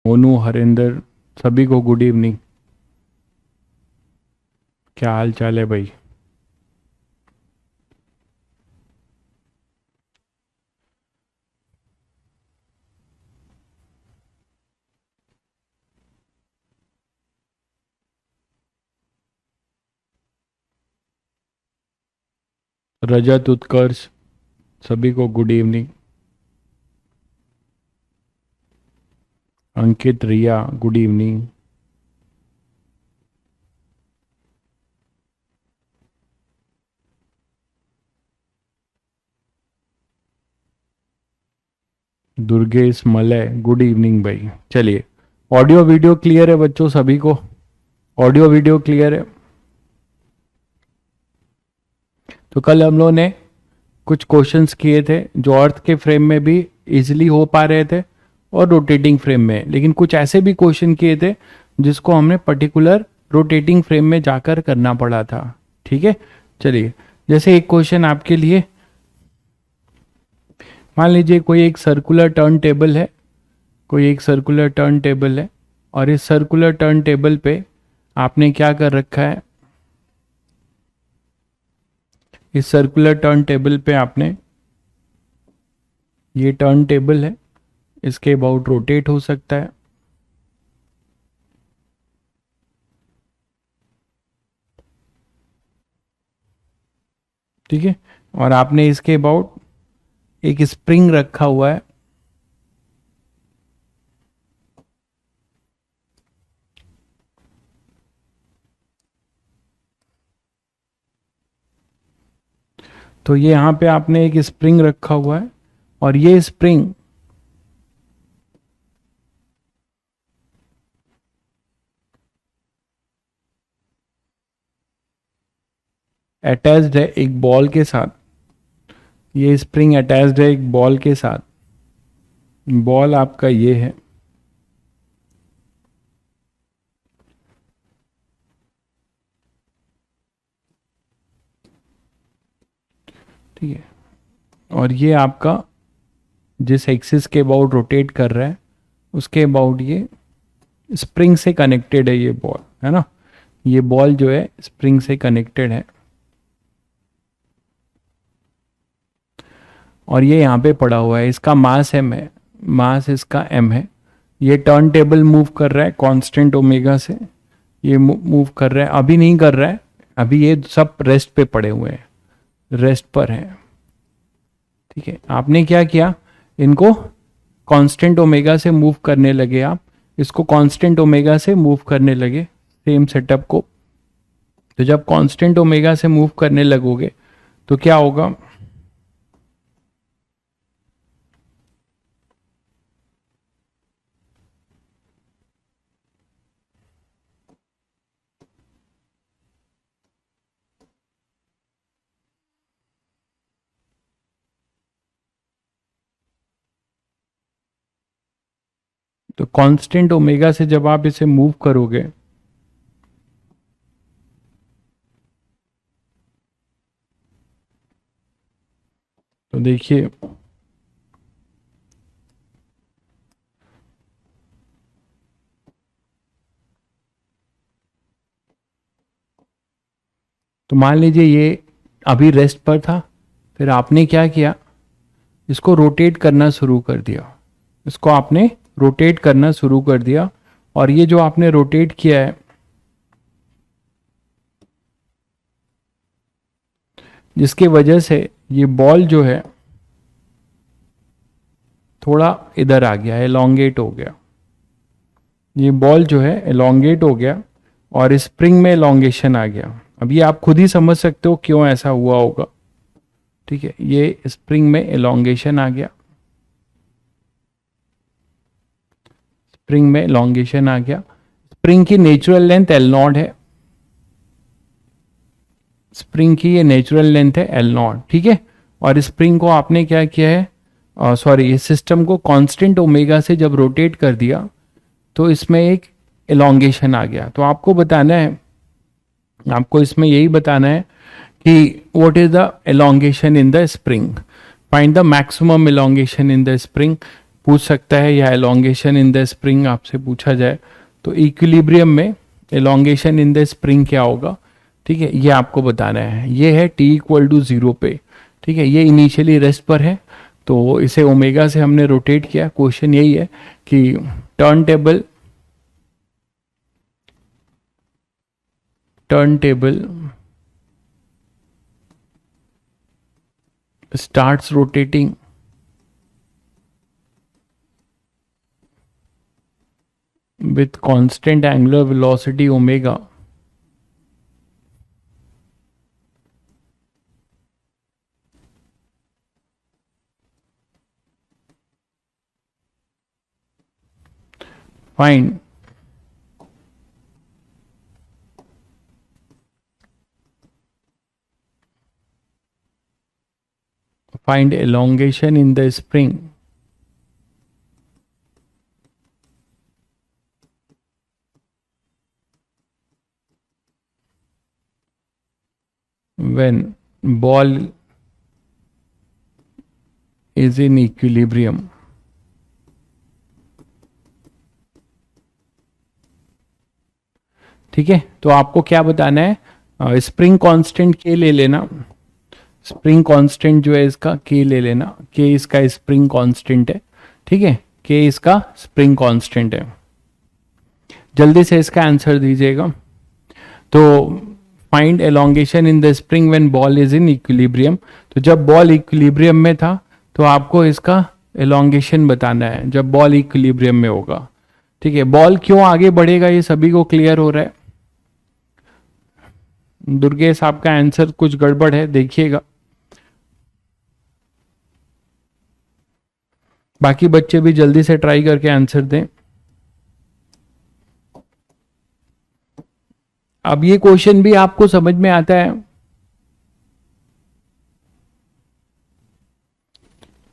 मोनू, हरिंदर, सभी को good evening. क्या हाल चाल है भाई? रजत, उत्कर्ष, सभी को good evening. Ankit, Riya, good evening. Durgesh, Malay, good evening भाई। चलिए, ऑडियो वीडियो क्लियर है बच्चों सभी को? ऑडियो वीडियो क्लियर है? तो कल हम लोगों ने कुछ क्वेश्चंस किए थे जो अर्थ के फ्रेम में भी इजीली हो पा रहे थे और रोटेटिंग फ्रेम में, लेकिन कुछ ऐसे भी क्वेश्चन किए थे जिसको हमने पर्टिकुलर रोटेटिंग फ्रेम में जाकर करना पड़ा था। ठीक है, चलिए। जैसे एक क्वेश्चन आपके लिए, मान लीजिए कोई एक सर्कुलर टर्न टेबल है, कोई एक सर्कुलर टर्न टेबल है, और इस सर्कुलर टर्न टेबल पे आपने क्या कर रखा है? इस सर्कुलर टर्न टेबल पे आपने, ये टर्न टेबल है, इसके अबाउट रोटेट हो सकता है। ठीक है, और आपने इसके अबाउट एक स्प्रिंग रखा हुआ है। तो ये यहां पे आपने एक स्प्रिंग रखा हुआ है, और ये स्प्रिंग अटैच्ड है एक बॉल के साथ। ये स्प्रिंग अटैच्ड है एक बॉल के साथ। बॉल आपका ये है। ठीक है, और ये आपका जिस एक्सिस के अबाउट रोटेट कर रहा है उसके अबाउट ये स्प्रिंग से कनेक्टेड है, ये बॉल है ना। ये बॉल जो है स्प्रिंग से कनेक्टेड है, और ये यहाँ पे पड़ा हुआ है। इसका मास m है, मास इसका m है। ये टर्न टेबल मूव कर रहा है कांस्टेंट ओमेगा से। ये मूव कर रहा है, अभी नहीं कर रहा है, अभी ये सब रेस्ट पे पड़े हुए हैं, रेस्ट पर है। ठीक है, आपने क्या किया, इनको कांस्टेंट ओमेगा से मूव करने लगे आप, इसको कांस्टेंट ओमेगा से मूव करने लगे, सेम सेटअप को। तो जब कांस्टेंट ओमेगा से मूव करने लगोगे तो क्या होगा? तो कांस्टेंट ओमेगा से जब आप इसे मूव करोगे तो देखिए, तो मान लीजिए ये अभी रेस्ट पर था, फिर आपने क्या किया, इसको रोटेट करना शुरू कर दिया। इसको आपने रोटेट करना शुरू कर दिया, और ये जो आपने रोटेट किया है, जिसके वजह से ये बॉल जो है थोड़ा इधर आ गया, एलोंगेट हो गया। ये बॉल जो है एलोंगेट हो गया, और स्प्रिंग में एलोंगेशन आ गया। अब ये आप खुद ही समझ सकते हो क्यों ऐसा हुआ होगा। ठीक है, ये स्प्रिंग में एलोंगेशन आ गया, स्प्रिंग में एलोंगेशन आ गया। स्प्रिंग की नेचुरल लेंथ एल नॉट है, स्प्रिंग की ये नेचुरल लेंथ है एल नॉट। ठीक है, और स्प्रिंग को आपने क्या किया है, सॉरी, इस सिस्टम को कांस्टेंट ओमेगा से जब रोटेट कर दिया तो इसमें एक एलोंगेशन आ गया। तो आपको बताना है, आपको इसमें यही बताना है कि what is the elongation in the spring, find the maximum elongation in the spring. पूछ सकता है, या एलोंगेशन इन द स्प्रिंग आपसे पूछा जाए तो इक्विलिब्रियम में एलोंगेशन इन द स्प्रिंग क्या होगा, ठीक है, ये आपको बताना है। ये है t इक्वल टू 0 पे, ठीक है, ये इनिशियली रेस्ट पर है, तो इसे ओमेगा से हमने रोटेट किया। क्वेश्चन यही है कि turn table starts rotating with constant angular velocity omega find elongation in the spring when ball is in equilibrium। ठीक है, तो आपको क्या बताना है, स्प्रिंग कांस्टेंट के ले लेना, स्प्रिंग कांस्टेंट जो है इसका के ले लेना, के इसका स्प्रिंग कांस्टेंट है, ठीक है, के इसका स्प्रिंग कांस्टेंट है। जल्दी से इसका आंसर दीजिएगा। तो find elongation in the spring when ball is in equilibrium, तो जब बॉल इक्विलिब्रियम में था तो आपको इसका एलोंगेशन बताना है जब बॉल इक्विलिब्रियम में होगा। ठीक है, बॉल क्यों आगे बढ़ेगा ये सभी को क्लियर हो रहा है। दुर्गेश आपका आंसर कुछ गड़बड़ है, देखिएगा। बाकी बच्चे भी जल्दी से ट्राई करके आंसर दें। अब ये क्वेश्चन भी आपको समझ में आता है।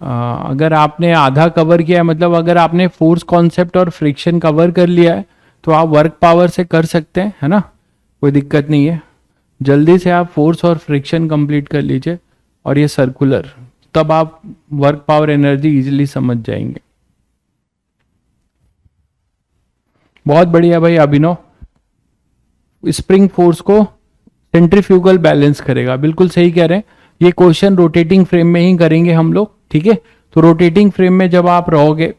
अगर आपने आधा कवर किया है, मतलब अगर आपने फोर्स कॉन्सेप्ट और फ्रिक्शन कवर कर लिया है तो आप वर्क पावर से कर सकते हैं, है ना, कोई दिक्कत नहीं है। जल्दी से आप फोर्स और फ्रिक्शन कंप्लीट कर लीजिए और ये सर्कुलर, तब आप वर्क पावर एनर्जी इजीली समझ जाएंगे। बहुत बढ़िया भाई अभिनव। स्प्रिंग फोर्स को सेंट्रीफ्यूगल बैलेंस करेगा, बिल्कुल सही कह रहे हैं। ये क्वेश्चन रोटेटिंग फ्रेम में ही करेंगे हम लोग, ठीक है। तो रोटेटिंग फ्रेम में जब आप रहोगे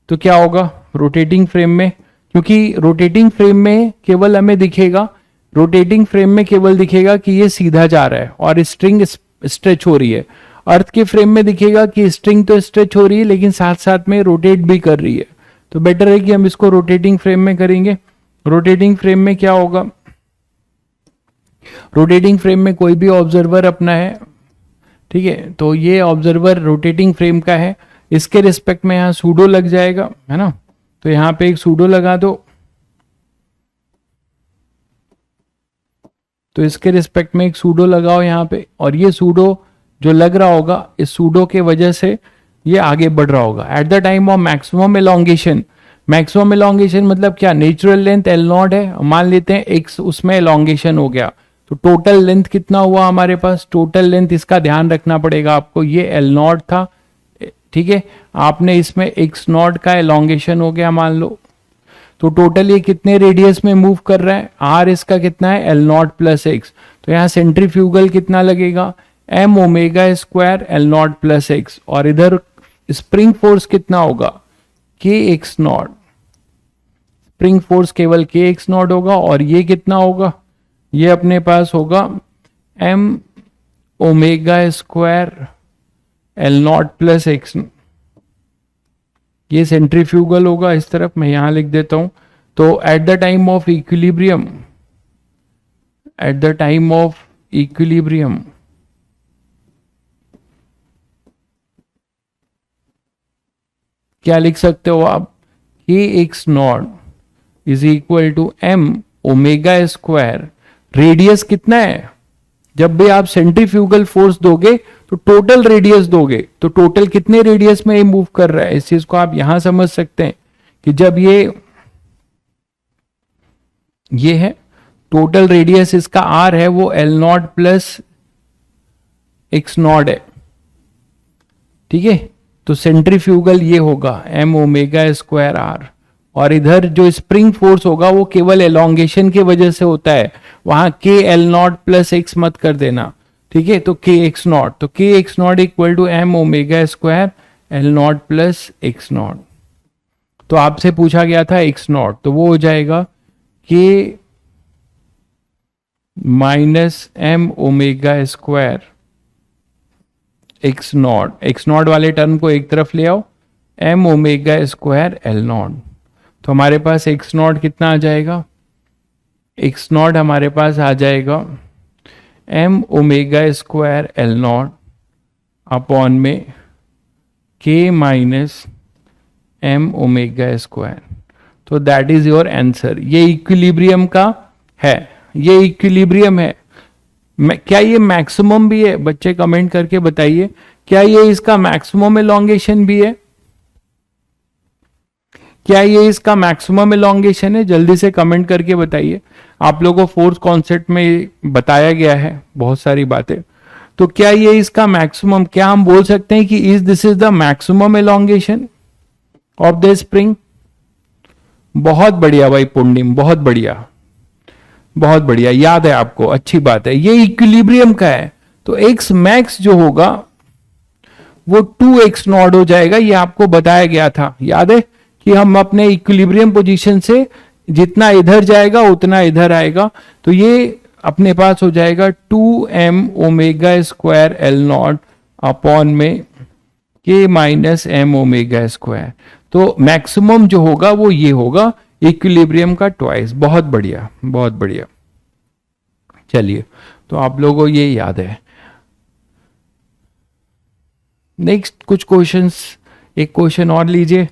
तो क्या होगा, रोटेटिंग फ्रेम में, क्योंकि रोटेटिंग फ्रेम में केवल हमें दिखेगा, रोटेटिंग फ्रेम में केवल दिखेगा कि ये सीधा जा रहा है और स्ट्रिंग स्ट्रेच हो रही है। अर्थ के फ्रेम में दिखेगा कि स्ट्रिंग तो स्ट्रेच हो रही है लेकिन साथ साथ में रोटेट भी कर रही है। तो बेटर है कि हम इसको रोटेटिंग फ्रेम में करेंगे। रोटेटिंग फ्रेम में क्या होगा, रोटेटिंग फ्रेम में कोई भी ऑब्जर्वर अपना है, ठीक है, तो ये ऑब्जर्वर रोटेटिंग फ्रेम का है, इसके रिस्पेक्ट में यहां सूडो लग जाएगा, है ना। तो यहां पे एक सूडो लगा दो, तो इसके रिस्पेक्ट में एक सूडो लगाओ यहां पे, और ये सूडो जो लग रहा होगा, इस सूडो के वजह से ये आगे बढ़ रहा होगा। Eight the time of maximum elongation, maximum elongation मतलब क्या, नेचुरल लेंथ एल नॉट है, मान लेते हैं एक्स, उसमें एलोंगेशन हो गया, तो टोटल लेंथ कितना हुआ हमारे पास, टोटल लेंथ इसका ध्यान रखना पड़ेगा आपको, ये एल नॉट था, ठीक है, आपने इसमें एक्स नॉट का एलोंगेशन हो गया मान लो, तो टोटल ये कितने रेडियस में मूव कर रहा है, आर इसका कितना है, एल नॉट प्लस एक्स। तो यहाँ सेंट्रीफ्यूगल कितना लगेगा, M omega square L not plus X, और इधर स्प्रिंग फोर्स कितना होगा, के एक्स नॉट, स्प्रिंग फोर्स केवल के एक्स नॉट होगा, और ये कितना होगा, ये अपने पास होगा M omega square L not plus X. ये सेंट्रीफ्यूगल होगा इस तरफ, मैं यहां लिख देता हूं। तो at the time of equilibrium, at the time of equilibrium क्या लिख सकते हो आप, K X not is equal to M omega square, radius कितना है, जब भी आप सेंट्रीफ्यूगल फोर्स दोगे तो टोटल रेडियस दोगे, तो टोटल कितने रेडियस में ये मूव कर रहा है, इस चीज को आप यहां समझ सकते हैं कि जब ये है टोटल रेडियस इसका आर है, वो L not plus X not है, ठीक है। तो सेंट्रीफ्यूगल ये होगा एम ओमेगा स्क्वायर आर, और इधर जो स्प्रिंग फोर्स होगा वो केवल एलोंगेशन की वजह से होता है, वहां के एल नॉट प्लस एक्स मत कर देना, ठीक है। तो के एक्स नॉट, तो K X not equal to M omega square L not plus X not. तो आपसे पूछा गया था एक्स नॉट, तो वो हो जाएगा K minus M omega square X not, X not वाले टर्म को एक तरफ ले आओ, M omega square L not. तो हमारे पास एक्स नॉट कितना आ जाएगा, एक्स नॉट हमारे पास आ जाएगा M omega square L not upon में K minus M omega square. तो दैट इज योर आंसर। ये इक्विलिब्रियम का है, ये इक्विलिब्रियम है। क्या ये मैक्सिमम भी है? बच्चे कमेंट करके बताइए, क्या ये इसका मैक्सिमम एलोंगेशन भी है? क्या ये इसका मैक्सिमम एलोंगेशन है? जल्दी से कमेंट करके बताइए। आप लोगों को फोर्थ कॉन्सेप्ट में बताया गया है बहुत सारी बातें, तो क्या ये इसका मैक्सिमम, क्या हम बोल सकते हैं कि is this is the maximum elongation of the spring? बहुत बढ़िया भाई पुण्यम, बहुत बढ़िया, बहुत बढ़िया, याद है आपको, अच्छी बात है। ये इक्विलिब्रियम का है, तो एक्स मैक्स जो होगा वो 2x नॉट हो जाएगा, ये आपको बताया गया था, याद है कि हम अपने इक्विलिब्रियम पोजीशन से जितना इधर जाएगा उतना इधर आएगा। तो ये अपने पास हो जाएगा 2m omega square L not upon में K minus M omega square. तो मैक्सिमम जो होगा वो ये होगा, इक्विलिब्रियम का ट्वाइस। बहुत बढ़िया, बहुत बढ़िया। चलिए, तो आप लोगों को ये याद है। नेक्स्ट कुछ क्वेश्चंस, एक क्वेश्चन और लीजिए।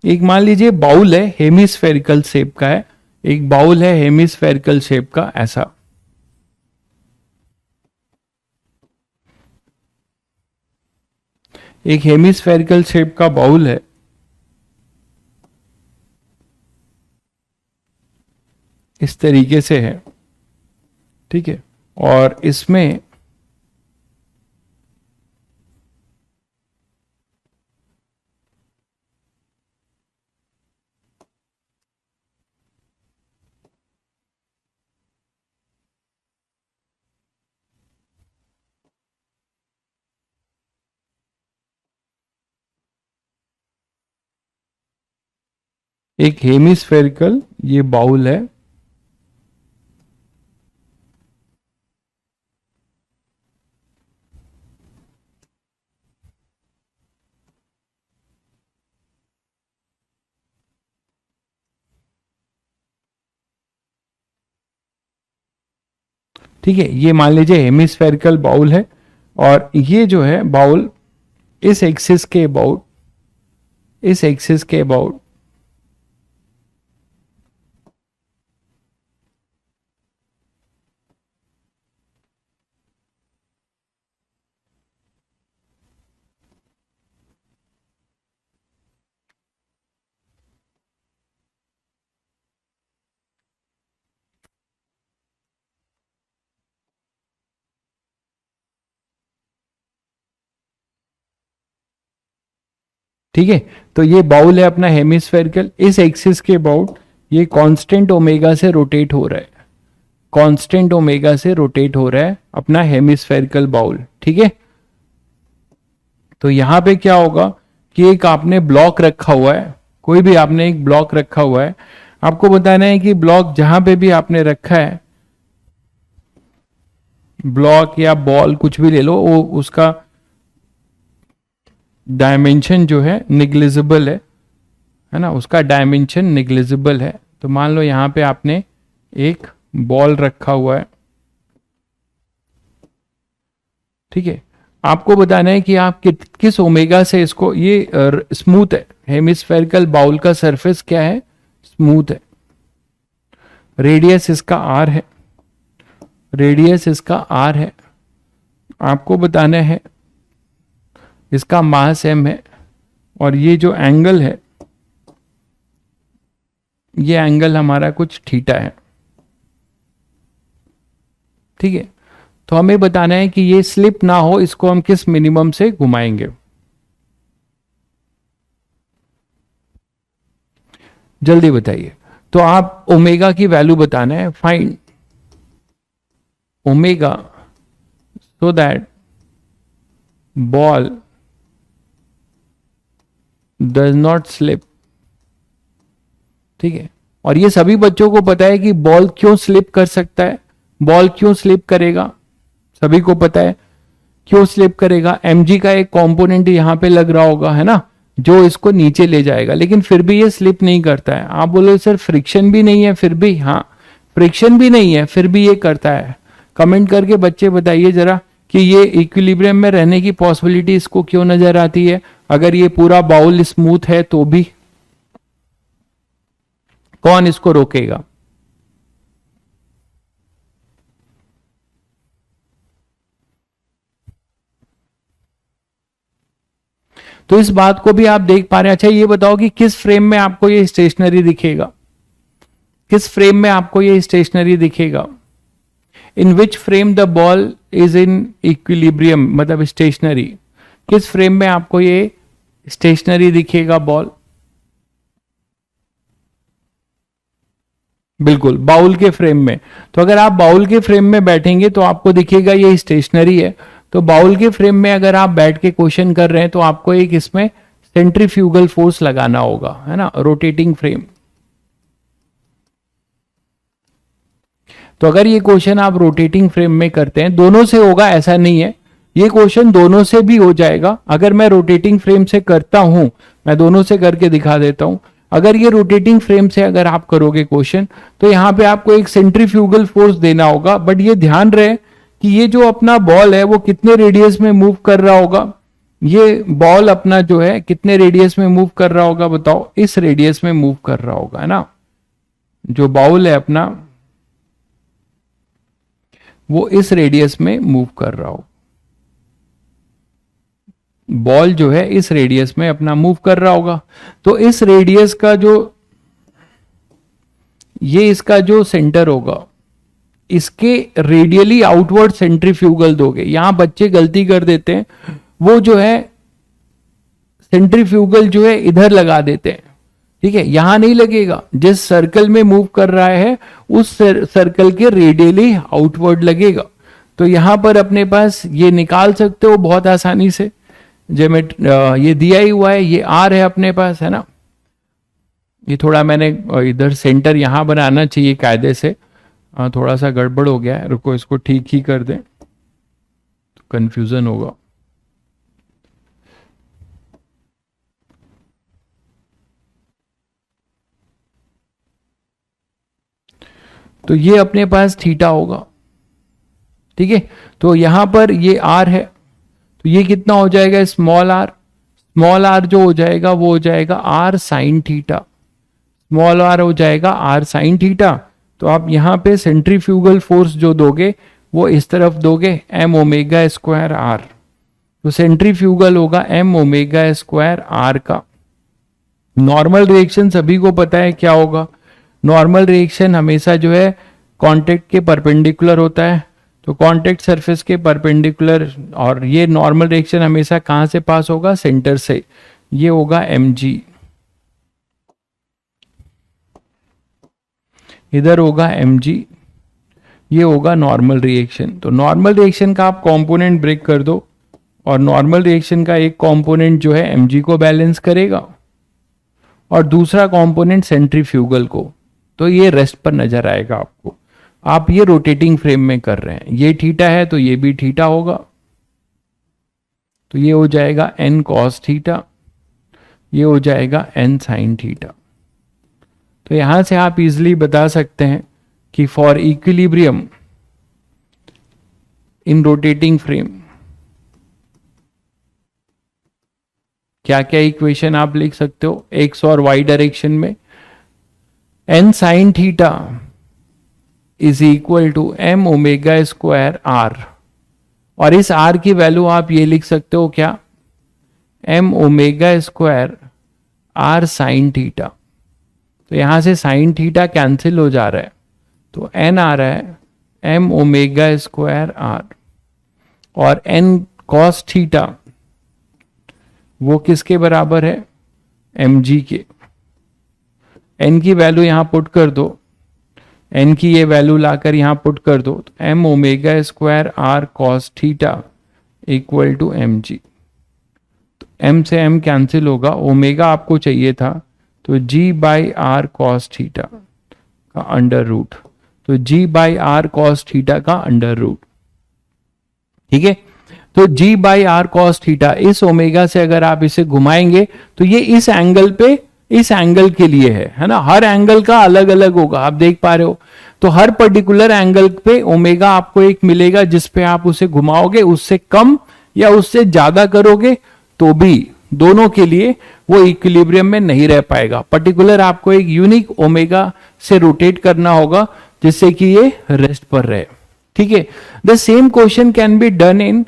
एक मान लीजिए बाउल है, हेमिस्फेरिकल शेप का है, एक बाउल है हेमिस्फेरिकल शेप का, ऐसा एक हेमिस्फेरिकल शेप का बाउल है, इस तरीके से है, ठीक है। और इसमें एक हेमिस्फेरिकल ये बाउल है, ठीक है। ये मान लीजिए हेमिस्फेरिकल बाउल है, और ये जो है बाउल इस एक्सिस के अबाउट, इस एक्सिस के अबाउट ठीक है। तो ये बाउल है अपना हेमिस्फेरिकल, इस एक्सिस के अबाउट ये कांस्टेंट ओमेगा से रोटेट हो रहा है, कांस्टेंट ओमेगा से रोटेट हो रहा है अपना हेमिस्फेरिकल बाउल, ठीक है। तो यहां पे क्या होगा कि एक आपने ब्लॉक रखा हुआ है, कोई भी आपने एक ब्लॉक रखा हुआ है, आपको बताना है कि ब्लॉक जहां पे भी आपने रखा है, ब्लॉक या बॉल कुछ भी ले लो, वो उसका डायमेंशन जो है निग्लिजिबल है ना, उसका डायमेंशन निग्लिजिबल है। तो मान लो यहां पे आपने एक बॉल रखा हुआ है, ठीक है। आपको बताना है कि आप किस ओमेगा से इसको, ये स्मूथ है, हेमिस्फेरिकल बाउल का सरफेस क्या है, स्मूथ है, रेडियस इसका आर है, रेडियस इसका आर है। आपको बताना है इसका मास एम है, और ये जो एंगल है, ये एंगल हमारा कुछ थीटा है, ठीक है। तो हमें बताना है कि ये स्लिप ना हो, इसको हम किस मिनिमम से घुमाएंगे। जल्दी बताइए। तो आप ओमेगा की वैल्यू बताना है, find omega so that ball does not slip। ठीक है, और ये सभी बच्चों को पता है कि बॉल क्यों स्लिप कर सकता है, बॉल क्यों स्लिप करेगा, सभी को पता है क्यों स्लिप करेगा। mg का एक कंपोनेंट यहां पे लग रहा होगा, है ना, जो इसको नीचे ले जाएगा, लेकिन फिर भी ये स्लिप नहीं करता है। आप बोलो सर फ्रिक्शन भी नहीं है फिर भी, हाँ फ्रिक्शन भी नहीं है फिर भी ये करता है। कमेंट करके बच्चे बताइए जरा कि ये इक्विलिब्रियम में रहने की पॉसिबिलिटी इसको क्यों नजर आती है, अगर ये पूरा बाउल स्मूथ है तो भी। कौन इसको रोकेगा? तो इस बात को भी आप देख पा रहे हैं। अच्छा ये बताओ कि किस फ्रेम में आपको ये स्टेशनरी दिखेगा, किस फ्रेम में आपको ये स्टेशनरी दिखेगा? In which frame the ball is in equilibrium, मतलब स्टेशनरी। किस फ्रेम में आपको ये स्टेशनरी दिखेगा बॉल? बिल्कुल बाउल के फ्रेम में। तो अगर आप बाउल के फ्रेम में बैठेंगे तो आपको दिखेगा ये स्टेशनरी है। तो बाउल के फ्रेम में अगर आप बैठ के क्वेश्चन कर रहे हैं तो आपको एक इसमें सेंट्रीफ्यूगल फोर्स लगाना होगा, है ना, रोटेटिंग फ्रेम। तो अगर ये क्वेश्चन आप रोटेटिंग फ्रेम में करते हैं, दोनों से होगा ऐसा नहीं है, ये क्वेश्चन दोनों से भी हो जाएगा। अगर मैं रोटेटिंग फ्रेम से करता हूं, मैं दोनों से करके दिखा देता हूं। अगर ये रोटेटिंग फ्रेम से अगर आप करोगे क्वेश्चन, तो यहां पे आपको एक सेंट्रीफ्यूगल फोर्स देना होगा, बट ये ध्यान रहे कि ये जो अपना बॉल है वो कितने रेडियस में मूव कर रहा होगा। ये बॉल अपना जो है कितने रेडियस में मूव कर रहा होगा बताओ? इस रेडियस में मूव कर रहा होगा, है ना। जो बाउल है अपना वो इस रेडियस में मूव कर रहा हो, बॉल जो है इस रेडियस में अपना मूव कर रहा होगा। तो इस रेडियस का जो ये इसका जो सेंटर होगा, इसके रेडियली आउटवर्ड सेंट्रीफ्यूगल दोगे। यहां बच्चे गलती कर देते हैं, वो जो है सेंट्रीफ्यूगल जो है इधर लगा देते हैं, ठीक है, यहां नहीं लगेगा। जिस सर्कल में मूव कर रहा है उस सर्कल के रेडियली आउटवर्ड लगेगा। तो यहां पर अपने पास ये निकाल सकते हो बहुत आसानी से। जेमेट ये दिया ही हुआ है, ये आर है अपने पास, है ना। ये थोड़ा मैंने इधर सेंटर यहां बनाना चाहिए कायदे से, थोड़ा सा गड़बड़ हो गया है, रुको इसको ठीक ही कर दें, तो कंफ्यूजन होगा। तो ये अपने पास थीटा होगा, ठीक है। तो यहां पर ये आर है, तो ये कितना हो जाएगा? Small are. स्मॉल आर जो हो जाएगा वो हो जाएगा R sine theta. Small R हो जाएगा आर साइन थीटा। तो आप यहां पे सेंट्रीफ्यूगल फोर्स जो दोगे वो इस तरफ दोगे, एम ओमेगा स्क्वायर आर। तो सेंट्रीफ्यूगल होगा एम ओमेगा स्क्वायर आर का। नॉर्मल रिएक्शन सभी को पता है क्या होगा। नॉर्मल रिएक्शन हमेशा जो है कांटेक्ट के परपेंडिकुलर होता है। तो कांटेक्ट सरफेस के परपेंडिकुलर, और ये नॉर्मल रिएक्शन हमेशा कहां से पास होगा? सेंटर से। ये होगा mg, इधर होगा mg, ये होगा नॉर्मल रिएक्शन। तो नॉर्मल रिएक्शन का आप कंपोनेंट ब्रेक कर दो, और नॉर्मल रिएक्शन का एक कंपोनेंट जो है mg को बैलेंस करेगा और दूसरा कंपोनेंट सेंट्रीफ्यूगल को। तो ये रेस्ट पर नजर आएगा आपको। आप ये रोटेटिंग फ्रेम में कर रहे हैं, ये थीटा है तो ये भी थीटा होगा। तो ये हो जाएगा n cos थीटा, ये हो जाएगा n sin थीटा। तो यहां से आप इजीली बता सकते हैं कि for equilibrium in rotating frame क्या क्या इक्वेशन आप लिख सकते हो एक्स और वाई डायरेक्शन में। n sin theta is equal to M omega square R, और इस आर की वैल्यू आप ये लिख सकते हो क्या? M omega square R sine theta. तो यहां से साइन थीटा कैंसिल हो जा रहा है, तो एन आ रहा है एम ओमेगा स्क्वायर आर। और n cos थीटा वो किसके बराबर है, mg के। n की वैल्यू यहां पुट कर दो, n की ये वैल्यू लाकर यहां पुट कर दो, तो m omega square r cos theta equal to mg। तो m से m कैंसिल होगा, ओमेगा आपको चाहिए था, तो g by R cos theta का अंडर रूट, तो g by R cos theta का अंडर रूट। ठीक है, तो g by R cos theta इस ओमेगा से अगर आप इसे घुमाएंगे तो ये इस एंगल पे, इस एंगल के लिए है ना। हर एंगल का अलग अलग होगा, आप देख पा रहे हो। तो हर पर्टिकुलर एंगल पे ओमेगा आपको एक मिलेगा जिस पे आप उसे घुमाओगे, उससे कम या उससे ज्यादा करोगे तो भी दोनों के लिए वो इक्विलिब्रियम में नहीं रह पाएगा। पर्टिकुलर आपको एक यूनिक ओमेगा से रोटेट करना होगा जिससे कि ये रेस्ट पर रहे। ठीक है, the same question can be done in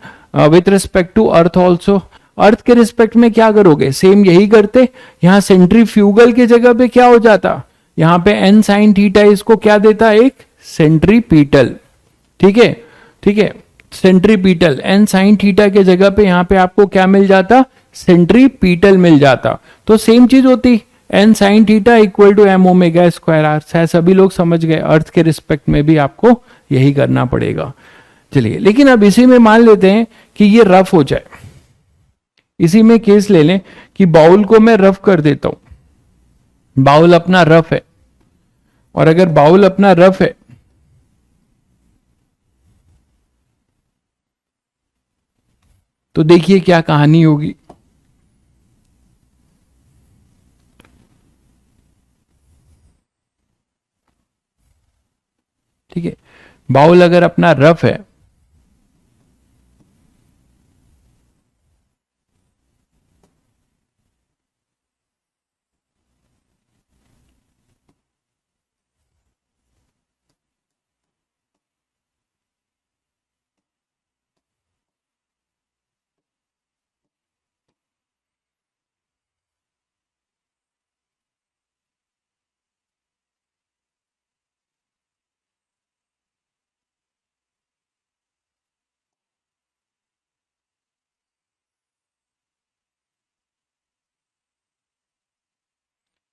with respect to earth also. Earth के रिस्पेक्ट में क्या करोगे, सेम यही करते। यहां सेंट्रीफ्यूगल की जगह पे क्या हो जाता, यहां पे एन साइन थीटा इसको क्या देता, एक सेंट्रीपीटल। ठीक है, ठीक है, सेंट्रीपीटल एन साइन थीटा के जगह पे यहां पे आपको क्या मिल जाता, सेंट्रीपीटल मिल जाता। तो सेम चीज होती, N sine theta equal to M omega square R. शायद सभी लोग समझ गए, अर्थ के रिस्पेक्ट में भी आपको यही करना पड़ेगा। चलिए, लेकिन अब इसी में मान लेते हैं कि ये रफ हो जाए, इसी में केस ले लें कि बाउल को मैं रफ कर देता हूं। बाउल अपना रफ है, और अगर बाउल अपना रफ है तो देखिए क्या कहानी होगी। ठीक है, बाउल अगर अपना रफ है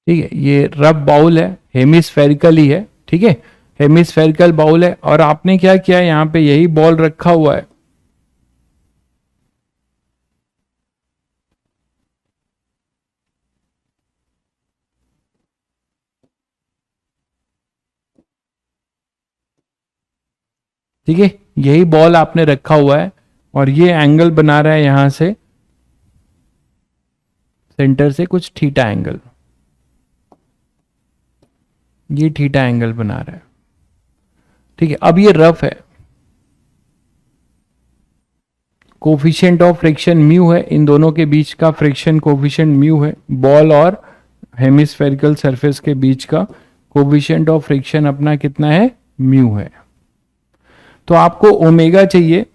ठीक है, ये रफ बाउल है, हेमिस्फेरिकल ही है। ठीक है, हेमिस्फेरिकल बाउल है, और आपने क्या किया, यहां पे यही बॉल रखा हुआ है। ठीक है, यही बॉल आपने रखा हुआ है, और ये एंगल बना रहा है यहां से, सेंटर से कुछ थीटा एंगल, ये थीटा एंगल बना रहा है। ठीक है, अब ये रफ है, कोफिशिएंट ऑफ फ्रिक्शन म्यू है, इन दोनों के बीच का फ्रिक्शन कोफिशिएंट म्यू है। बॉल और हेमिस्फेरिकल सरफेस के बीच का कोफिशिएंट ऑफ फ्रिक्शन अपना कितना है, म्यू है। तो आपको ओमेगा चाहिए,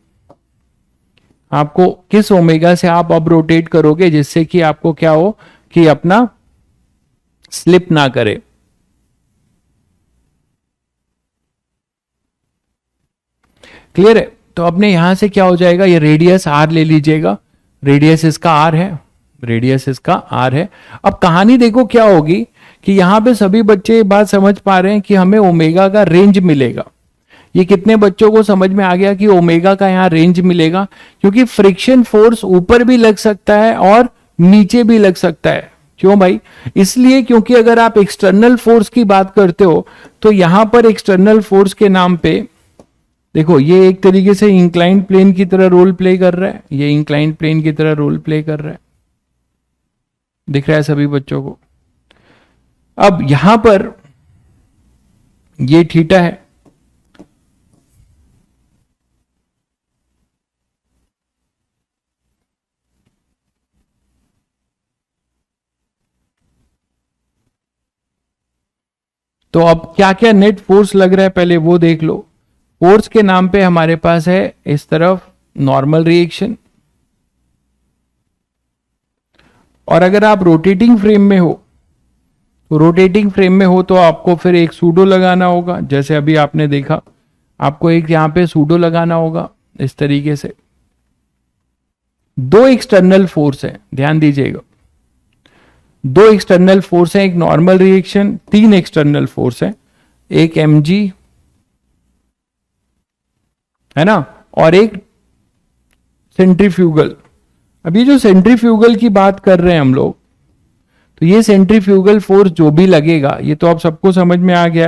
आपको किस ओमेगा से आप अब रोटेट करोगे जिससे कि आपको क्या हो कि अपना स्लिप ना करे। क्लियर है, तो अपने यहां से क्या हो जाएगा, ये रेडियस आर ले लीजिएगा, रेडियस इसका आर है, रेडियस इसका आर है। अब कहानी देखो क्या होगी कि यहां पे सभी बच्चे ये बात समझ पा रहे हैं कि हमें ओमेगा का रेंज मिलेगा। ये कितने बच्चों को समझ में आ गया कि ओमेगा का यहां रेंज मिलेगा, क्योंकि फ्रिक्शन फोर्स ऊपर भी लग सकता है और नीचे भी लग सकता है। क्यों भाई, इसलिए क्योंकि अगर आप एक्सटर्नल फोर्स की बात करते हो तो यहां पर एक्सटर्नल फोर्स के नाम पे देखो, ये एक तरीके से इंक्लाइंड प्लेन की तरह रोल प्ले कर रहा है, ये इंक्लाइंड प्लेन की तरह रोल प्ले कर रहा है, दिख रहा है सभी बच्चों को। अब यहां पर ये थीटा है, तो अब क्या क्या नेट फोर्स लग रहा है पहले वो देख लो। फोर्स के नाम पे हमारे पास है इस तरफ नॉर्मल रिएक्शन, और अगर आप रोटेटिंग फ्रेम में हो तो रोटेटिंग फ्रेम में हो तो आपको फिर एक सूडो लगाना होगा, जैसे अभी आपने देखा, आपको एक यहां पे सूडो लगाना होगा इस तरीके से। दो एक्सटर्नल फोर्स है, ध्यान दीजिएगा, दो एक्सटर्नल फोर्स है, एक नॉर्मल रिएक्शन, तीन एक्सटर्नल फोर्स है, एक mg है ना, और एक सेंट्रीफ्यूगल। अब ये जो सेंट्रीफ्यूगल की बात कर रहे हैं हम लोग, तो ये सेंट्रीफ्यूगल फोर्स जो भी लगेगा, ये तो आप सबको समझ में आ गया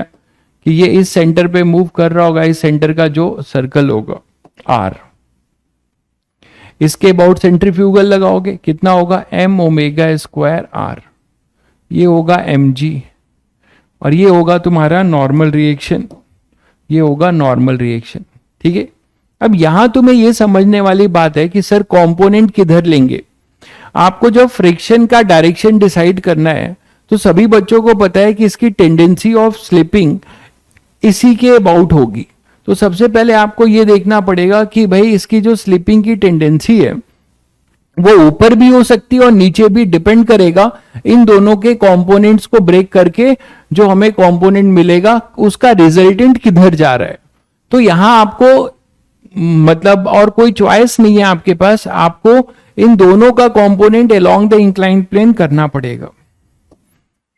कि ये इस सेंटर पे मूव कर रहा होगा, इस सेंटर का जो सर्कल होगा R, इसके अबाउट सेंट्रीफ्यूगल लगाओगे, कितना होगा m ओमेगा स्क्वायर R, ये होगा mg, और ये होगा तुम्हारा नॉर्मल रिएक्शन, ये होगा नॉर्मल रिएक्शन। ठीक है, अब यहां तुम्हें ये समझने वाली बात है कि सर कंपोनेंट किधर लेंगे। आपको जब फ्रिक्शन का डायरेक्शन डिसाइड करना है तो सभी बच्चों को पता है कि इसकी टेंडेंसी ऑफ स्लिपिंग इसी के अबाउट होगी। तो सबसे पहले आपको ये देखना पड़ेगा कि भाई इसकी जो स्लिपिंग की टेंडेंसी है वो ऊपर भी हो सकती है और नीचे भी, डिपेंड करेगा इन दोनों के कंपोनेंट्स को ब्रेक करके जो हमें कंपोनेंट मिलेगा उसका रिजल्टेंट किधर जा रहा है। तो यहां आपको मतलब और कोई चॉइस नहीं है आपके पास, आपको इन दोनों का component along the inclined plane करना पड़ेगा।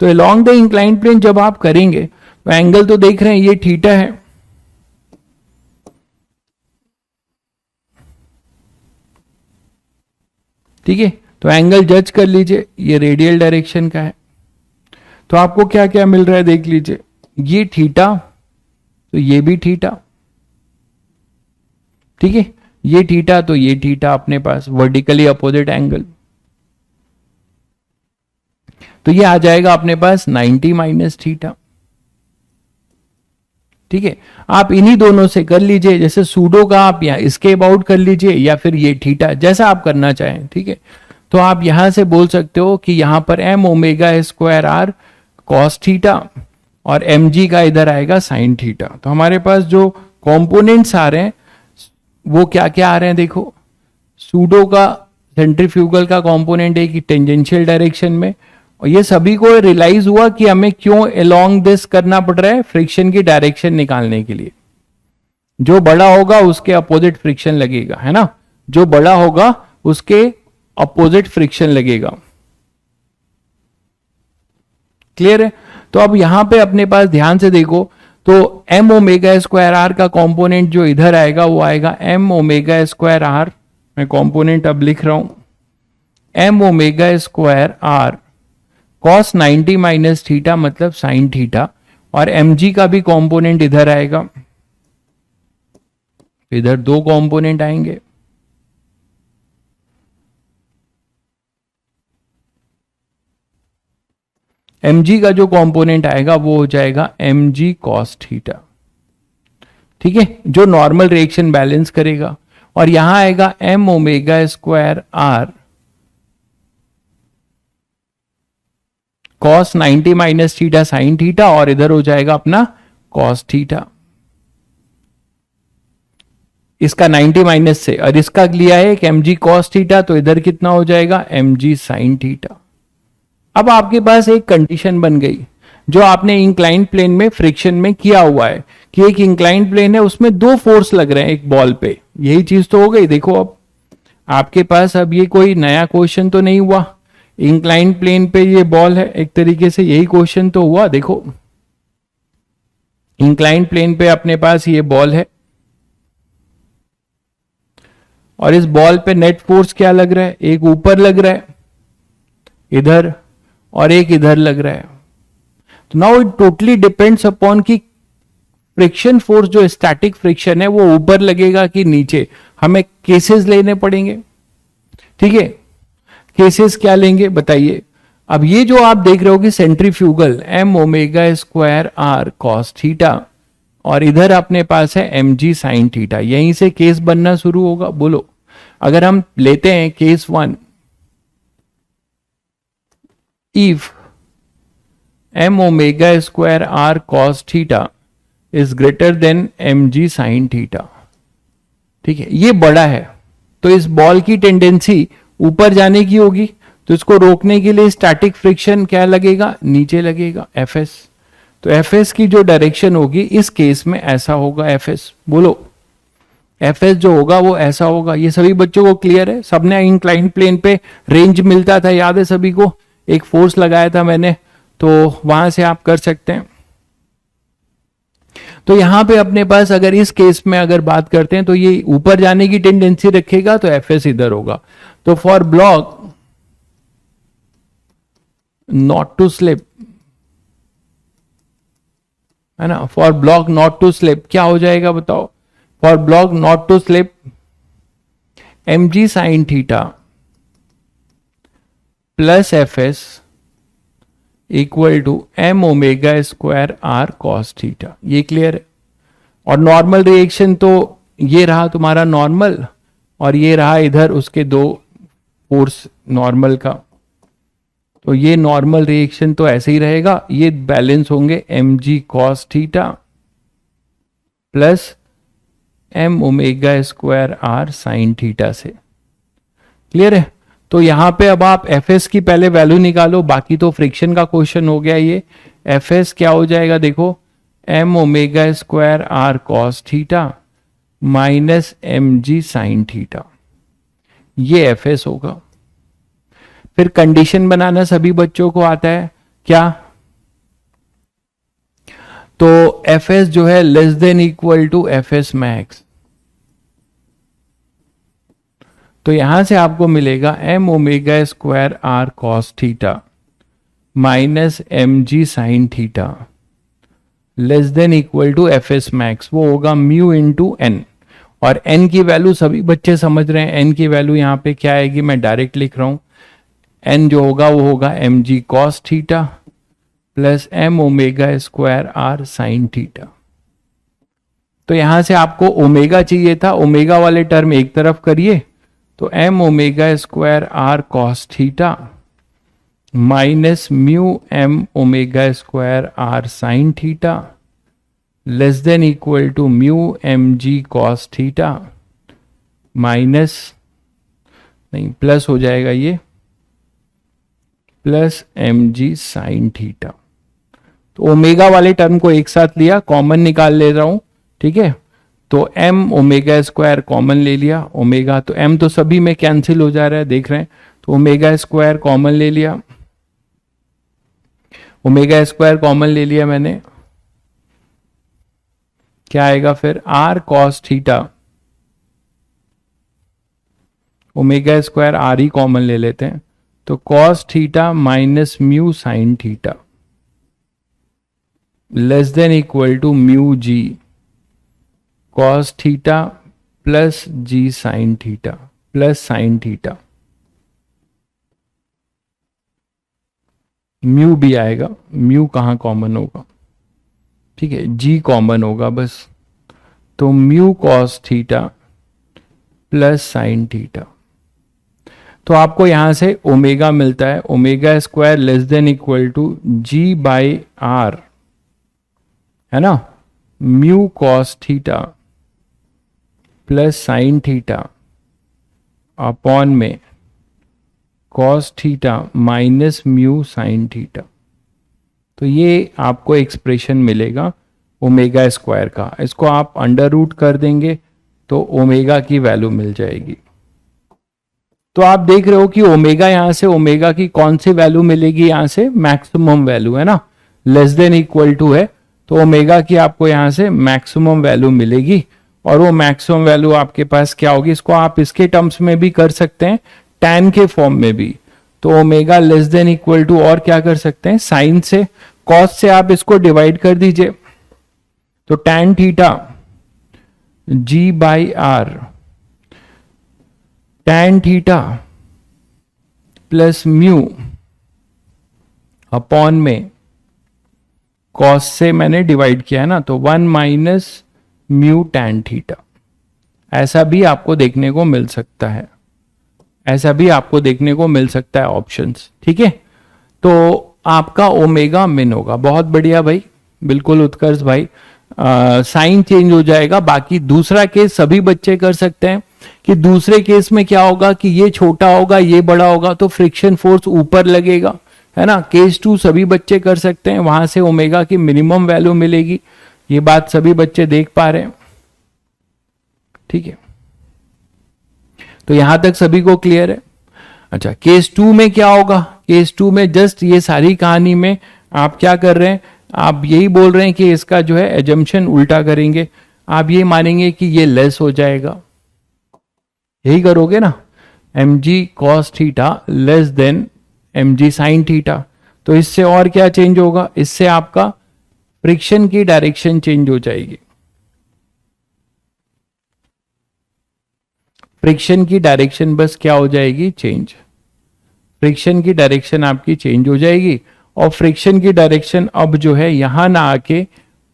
तो अलोंग द इंक्लाइंड प्लेन जब आप करेंगे तो एंगल तो देख रहे हैं ये थीटा है, ठीक है, तो एंगल जज कर लीजिए, ये रेडियल डायरेक्शन का है। तो आपको क्या क्या मिल रहा है देख लीजिए, ये थीटा, तो ये भी थीटा, ठीक है, ये थीटा तो ये थीटा अपने पास, वर्टिकली अपोजिट एंगल, तो ये आ जाएगा अपने पास 90 माइनस थीटा। ठीक है, आप इन्हीं दोनों से कर लीजिए, जैसे सूडो का आप यहाँ इसके अबाउट कर लीजिए या फिर ये थीटा, जैसा आप करना चाहें। ठीक है, तो आप यहां से बोल सकते हो कि यहां पर m omega square r cos theta और mg का इधर आएगा साइन थीटा। तो हमारे पास जो कंपोनेंट्स आ रहे हैं वो क्या क्या आ रहे हैं देखो, सूडो का सेंट्रीफ्यूगल का कंपोनेंट है कि टेंजेंशियल डायरेक्शन में, और ये सभी को रियलाइज हुआ कि हमें क्यों अलोंग दिस करना पड़ रहा है, फ्रिक्शन की डायरेक्शन निकालने के लिए। जो बड़ा होगा उसके अपोजिट फ्रिक्शन लगेगा, है ना, जो बड़ा होगा उसके अपोजिट फ्रिक्शन लगेगा। क्लियर है। तो अब यहां पे अपने पास ध्यान से देखो, तो m ओमेगा स्क्वायर r का कंपोनेंट जो इधर आएगा वो आएगा m ओमेगा स्क्वायर r, मैं कंपोनेंट अब लिख रहा हूं m omega square r cos 90 minus theta मतलब साइन थीटा, और mg का भी कंपोनेंट इधर आएगा, इधर दो कंपोनेंट आएंगे, mg का जो कंपोनेंट आएगा वो हो जाएगा mg cos थीटा। ठीक है, जो नॉर्मल रिएक्शन बैलेंस करेगा, और यहां आएगा m omega square r cos 90 minus theta sine theta, और इधर हो जाएगा अपना cos थीटा, इसका 90 माइनस से, और इसका लिया है एक mg cos थीटा, तो इधर कितना हो जाएगा mg साइन थीटा। अब आपके पास एक कंडीशन बन गई जो आपने इंक्लाइंड प्लेन में फ्रिक्शन में किया हुआ है कि एक इंक्लाइंड प्लेन है उसमें दो फोर्स लग रहे हैं एक बॉल पे, यही चीज तो हो गई। देखो अब आपके पास अब ये कोई नया क्वेश्चन तो नहीं हुआ, इंक्लाइंड प्लेन पे ये बॉल है, एक तरीके से यही क्वेश्चन तो हुआ। देखो इंक्लाइंड प्लेन पे अपने पास ये बॉल है और इस बॉल पे नेट फोर्स क्या लग रहा है, एक ऊपर लग रहा है इधर और एक इधर लग रहा है। तो now it totally depends upon कि फ्रिक्शन फोर्स जो स्टैटिक फ्रिक्शन है वो ऊपर लगेगा कि नीचे, हमें केसेस लेने पड़ेंगे। ठीक है, केसेस क्या लेंगे बताइए। अब ये जो आप देख रहे हो कि centrifugal m omega square r cos theta और इधर अपने पास है mg साइन थीटा, यहीं से केस बनना शुरू होगा। बोलो अगर हम लेते हैं case 1, if m omega square r cos theta is greater than mg sign theta, ठीक है, ये बड़ा है तो इस बॉल की टेंडेंसी ऊपर जाने की होगी, तो इसको रोकने के लिए स्टैटिक फ्रिक्शन क्या लगेगा, नीचे लगेगा Fs। तो Fs की जो डायरेक्शन होगी इस केस में ऐसा होगा Fs। बोलो एफ एस जो होगा वो ऐसा होगा। ये सभी बच्चों को क्लियर है? सबने इंक्लाइंड प्लेन पे रेंज मिलता था, याद है सभी को? एक फोर्स लगाया था मैंने, तो वहां से आप कर सकते हैं। तो यहां पे अपने पास अगर इस केस में अगर बात करते हैं तो ये ऊपर जाने की टेंडेंसी रखेगा, तो एफ एस इधर होगा। तो for block not to slip, है ना, for block not to slip क्या हो जाएगा बताओ? For block not to slip M G sine theta plus F S equal to M omega square are cos theta. ये क्लियर है? और normal reaction तो ये रहा तुम्हारा नॉर्मल, और ये रहा इधर उसके दो फोर्स नॉर्मल का। तो ये नॉर्मल रिएक्शन तो ऐसे ही रहेगा, ये बैलेंस होंगे M G cos theta plus M omega square R sine theta से। क्लियर है? तो यहां पे अब आप एफ एस की पहले वैल्यू निकालो, बाकी तो फ्रिक्शन का क्वेश्चन हो गया। ये एफ एस क्या हो जाएगा देखो, M omega square are cos theta minus M G sine theta, ये एफ एस होगा। फिर कंडीशन बनाना सभी बच्चों को आता है क्या? तो एफ एस जो है less than equal to F S max. तो यहां से आपको मिलेगा M omega square are cos theta minus M G sine theta less than equal to F S max, वो होगा म्यू इंटू एन। और एन की वैल्यू सभी बच्चे समझ रहे हैं, एन की वैल्यू यहां पे क्या आएगी, मैं डायरेक्ट लिख रहा हूं। एन जो होगा वो होगा M G cos theta plus M omega square R sine theta. तो यहां से आपको ओमेगा चाहिए था, ओमेगा वाले टर्म एक तरफ करिए, तो M omega square are cos theta minus mu M omega square R sine theta less than equal to mu M G cos theta minus, नहीं प्लस हो जाएगा ये, plus M G sine theta. तो omega वाले term को एक साथ लिया, कॉमन निकाल ले रहा हूं, ठीक है। तो एम ओमेगा स्क्वायर कॉमन ले लिया, ओमेगा तो एम तो सभी में कैंसिल हो जा रहा है, देख रहे हैं। तो ओमेगा स्क्वायर कॉमन ले लिया, ओमेगा स्क्वायर कॉमन ले लिया मैंने, क्या आएगा फिर R cos theta, omega square R ही कॉमन ले लेते हैं, तो cos theta minus mu sine theta less than equal to mu G cos theta plus G sine theta plus sine theta. Mu भी आएगा, म्यू कहां कॉमन होगा, ठीक है, जी कॉमन होगा बस। तो mu cos theta plus sine theta. तो आपको यहां से ओमेगा मिलता है, omega square less than equal to ji by r, है ना, mu cos theta plus sine theta upon में cos theta minus mu sine theta. तो ये आपको एक्सप्रेशन मिलेगा ओमेगा स्क्वायर का। इसको आप अंडर रूट कर देंगे तो ओमेगा की वैल्यू मिल जाएगी। तो आप देख रहे हो कि ओमेगा यहां से ओमेगा की कौन सी वैल्यू मिलेगी, यहां से मैक्सिमम वैल्यू, है ना, लेस देन इक्वल टू है, तो ओमेगा की आपको यहां से मैक्सिमम वैल्यू मिलेगी। और वो मैक्सिमम वैल्यू आपके पास क्या होगी, इसको आप इसके टर्म्स में भी कर सकते हैं, tan के फॉर्म में भी। तो omega less than equal to, और क्या कर सकते हैं, साइन से, कॉस से आप इसको डिवाइड कर दीजिए, तो tan theta G by R, tan theta plus mu upon में कॉस से मैंने डिवाइड किया है ना, तो 1 माइनस म्यू tan थीटा। ऐसा भी आपको देखने को मिल सकता है, ऐसा भी आपको देखने को मिल सकता है ऑप्शंस, ठीक है। तो आपका ओमेगा मिन होगा। बहुत बढ़िया भाई, बिल्कुल उत्कर्ष भाई, साइन चेंज हो जाएगा। बाकी दूसरा केस सभी बच्चे कर सकते हैं कि दूसरे केस में क्या होगा कि ये छोटा होगा ये बड़ा होगा, तो फ्रिक्शन फोर्स ऊपर लगेगा, है ना। केस 2 सभी बच्चे कर सकते हैं, वहां से ओमेगा की मिनिमम वैल्यू मिलेगी। ये बात सभी बच्चे देख पा रहे हैं, ठीक है, तो यहां तक सभी को क्लियर है। अच्छा, केस 2 में क्या होगा? केस 2 में जस्ट ये सारी कहानी में आप क्या कर रहे हैं, आप यही बोल रहे हैं कि इसका जो है एजम्पशन उल्टा करेंगे, आप ये मानेंगे कि ये लेस हो जाएगा, यही करोगे ना, mg cos theta less then mg sin theta. तो इससे और क्या चेंज होगा? इससे आपका फ्रिक्शन की डायरेक्शन चेंज हो जाएगी, फ्रिक्शन की डायरेक्शन बस क्या हो जाएगी? चेंज। फ्रिक्शन की डायरेक्शन आपकी चेंज हो जाएगी, और फ्रिक्शन की डायरेक्शन अब जो है यहां ना आके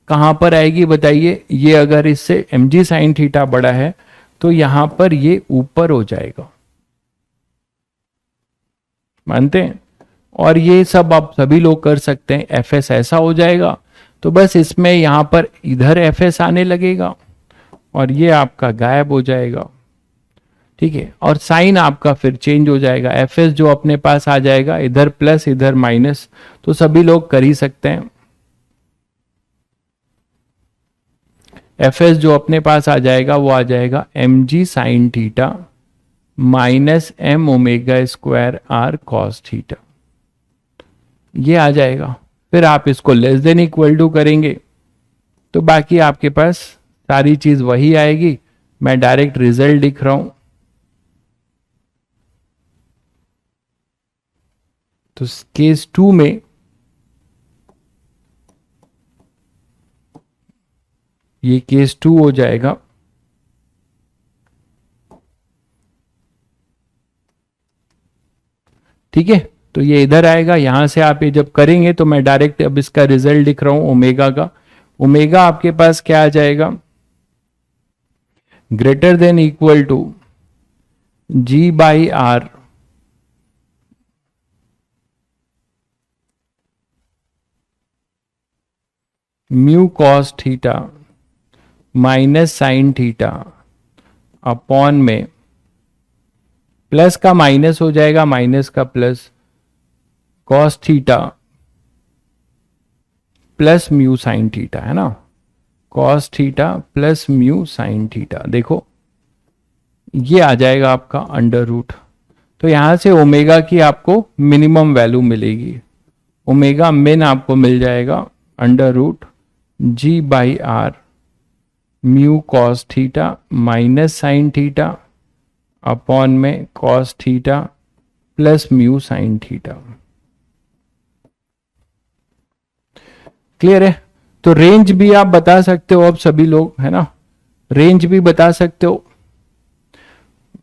कहां पर आएगी बताइए? ये अगर इससे mg sin थीटा बड़ा है तो यहां पर ये ऊपर हो जाएगा, मानते हैं? और ये सब आप सभी लोग कर सकते हैं, एफ ऐसा हो जाएगा, तो बस इसमें यहां पर इधर एफ आने लगेगा और ये आपका गायब हो जाएगा, ठीक है। और साइन आपका फिर चेंज हो जाएगा, एफ जो अपने पास आ जाएगा, इधर प्लस इधर माइनस, तो सभी लोग कर ही सकते हैं। एफ जो अपने पास आ जाएगा वो आ जाएगा mg sign theta minus m omega square r cos theta, ये आ जाएगा। फिर आप इसको लेस देन इक्वल टू करेंगे तो बाकी आपके पास सारी चीज वही आएगी। मैं डायरेक्ट रिजल्ट लिख रहा हूं, तो केस 2 में ये केस 2 हो जाएगा, ठीक है। तो ये इधर आएगा, यहां से आप ये जब करेंगे तो मैं डायरेक्ट अब इसका रिजल्ट लिख रहा हूं ओमेगा का। ओमेगा आपके पास क्या आ जाएगा? Greater than equal to ji by are mu cos theta minus sine theta upon में प्लस का माइनस हो जाएगा, माइनस का plus, cos theta plus mu sine theta, है ना, cos theta plus mu sine theta. देखो ये आ जाएगा आपका अंडर रूट, तो यहां से ओमेगा की आपको मिनिमम वैल्यू मिलेगी, ओमेगा मिन आपको मिल जाएगा under root g by are mu cos theta minus sine theta upon में cos theta plus mu sine theta. Clear है? तो रेंज भी आप बता सकते हो अब सभी लोग, है ना, रेंज भी बता सकते हो।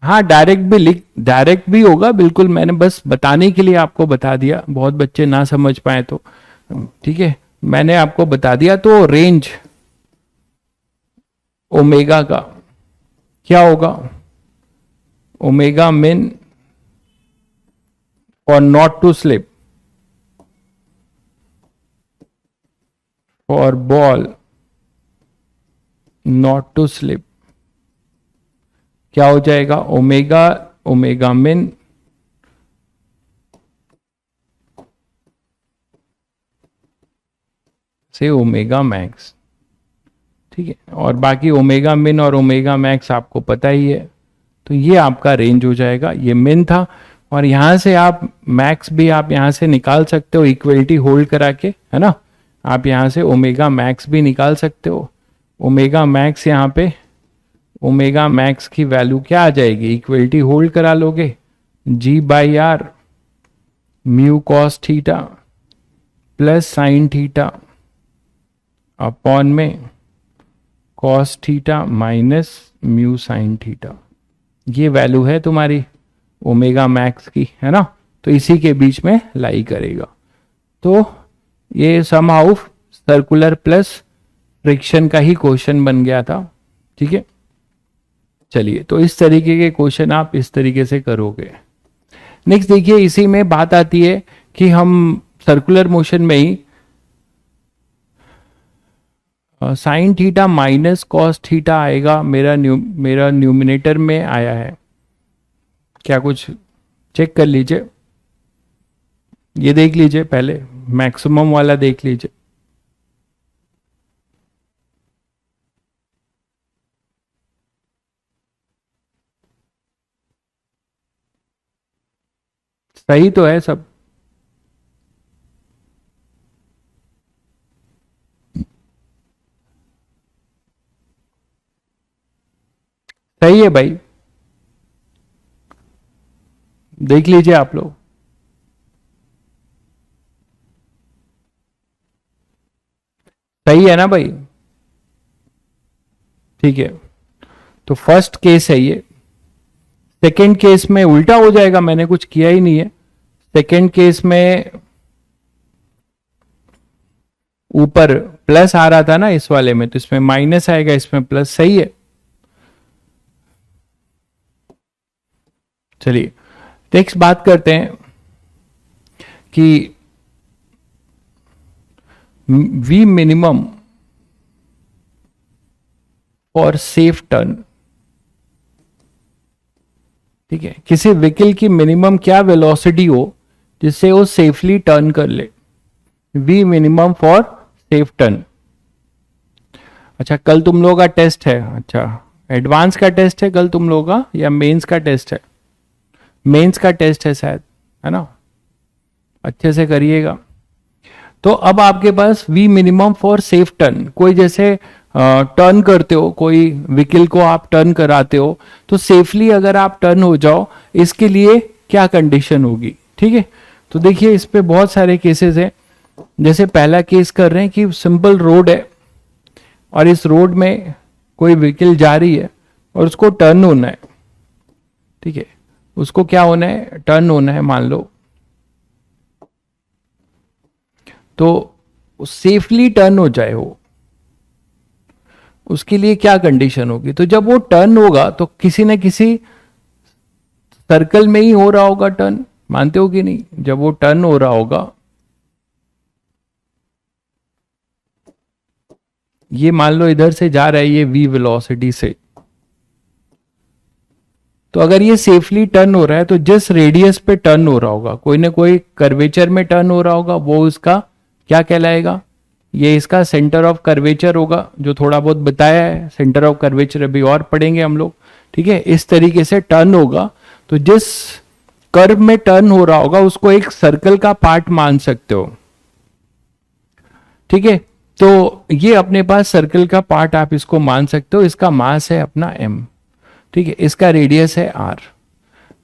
हाँ, डायरेक्ट भी होगा बिल्कुल, मैंने बस बताने के लिए आपको बता दिया, बहुत बच्चे ना समझ पाए तो ठीक है, मैंने आपको बता दिया। तो रेंज ओमेगा का क्या होगा? ओमेगा मिन और not to slip for ball not to slip क्या हो जाएगा? ओमेगा मिन से ओमेगा मैक्स, ठीक है। और बाकी ओमेगा मिन और ओमेगा मैक्स आपको पता ही है, तो ये आपका रेंज हो जाएगा। ये मिन था, और यहां से आप मैक्स भी आप यहां से निकाल सकते हो इक्वलिटी होल्ड करा के, है ना, आप यहां से ओमेगा मैक्स भी निकाल सकते हो। ओमेगा मैक्स यहां पे ओमेगा मैक्स की वैल्यू क्या आ जाएगी? इक्वलिटी होल्ड करा लोगे, g by are mu cos theta plus sine theta upon में cos theta minus mu sine theta. ये वैल्यू है तुम्हारी ओमेगा मैक्स की, है ना, तो इसी के बीच में लाई करेगा। तो ये समहाउ सर्कुलर प्लस फ्रिक्शन का ही क्वेश्चन बन गया था, ठीक है। चलिए, तो इस तरीके के क्वेश्चन आप इस तरीके से करोगे। नेक्स्ट देखिए, इसी में बात आती है कि हम सर्कुलर मोशन में ही sine theta minus cos theta आएगा, मेरा न्यूमिनेटर में आया है क्या? कुछ चेक कर लीजिए, ये देख लीजिए, पहले मैक्सिमम वाला देख लीजिए। सही तो है सब। सही है भाई, देख लीजिए आप लोग। सही है ना भाई? ठीक है, तो फर्स्ट केस है ये। सेकेंड केस में उल्टा हो जाएगा, मैंने कुछ किया ही नहीं है। सेकेंड केस में ऊपर प्लस आ रहा था ना इस वाले में, तो इसमें माइनस आएगा, इसमें प्लस। सही है। चलिए नेक्स्ट बात करते हैं कि V minimum for safe turn. ठीक है, किसी व्हीकल की मिनिमम क्या वेलोसिटी हो जिससे वो सेफली टर्न कर ले। V minimum for safe turn. अच्छा, कल तुम लोगों का टेस्ट है? अच्छा, एडवांस का टेस्ट है कल तुम लोगों का या मेंस का टेस्ट है? मेंस का टेस्ट है शायद, है ना? अच्छे से करिएगा। तो अब आपके पास v minimum for safe turn, कोई जैसे टर्न करते हो, कोई व्हीकल को आप टर्न कराते हो, तो सेफली अगर आप टर्न हो जाओ, इसके लिए क्या कंडीशन होगी। ठीक है, तो देखिए इस पे बहुत सारे केसेस हैं। जैसे पहला केस कर रहे हैं कि सिंपल रोड है और इस रोड में कोई व्हीकल जा रही है और उसको टर्न होना है। ठीक है, उसको क्या होना है? टर्न होना है मान लो। तो सेफली टर्न हो जाए वो, उसके लिए क्या कंडीशन होगी? तो जब वो टर्न होगा तो किसी न किसी सर्कल में ही हो रहा होगा टर्न, मानते हो कि नहीं? जब वो टर्न हो रहा होगा, ये मान लो इधर से जा रहा है ये v वेलोसिटी से, तो अगर ये सेफली टर्न हो रहा है तो जिस रेडियस पे टर्न हो रहा होगा, कोई ना कोई कर्वेचर में टर्न हो रहा होगा, वो उसका क्या कहलाएगा? ये इसका सेंटर ऑफ कर्वेचर होगा, जो थोड़ा बहुत बताया है। सेंटर ऑफ कर्वेचर अभी और पढ़ेंगे हम लोग। ठीक है, इस तरीके से टर्न होगा, तो जिस कर्व में टर्न हो रहा होगा उसको एक सर्कल का पार्ट मान सकते हो। ठीक है, तो ये अपने पास सर्कल का पार्ट आप इसको मान सकते हो। इसका मास है अपना m। ठीक है, इसका रेडियस है r।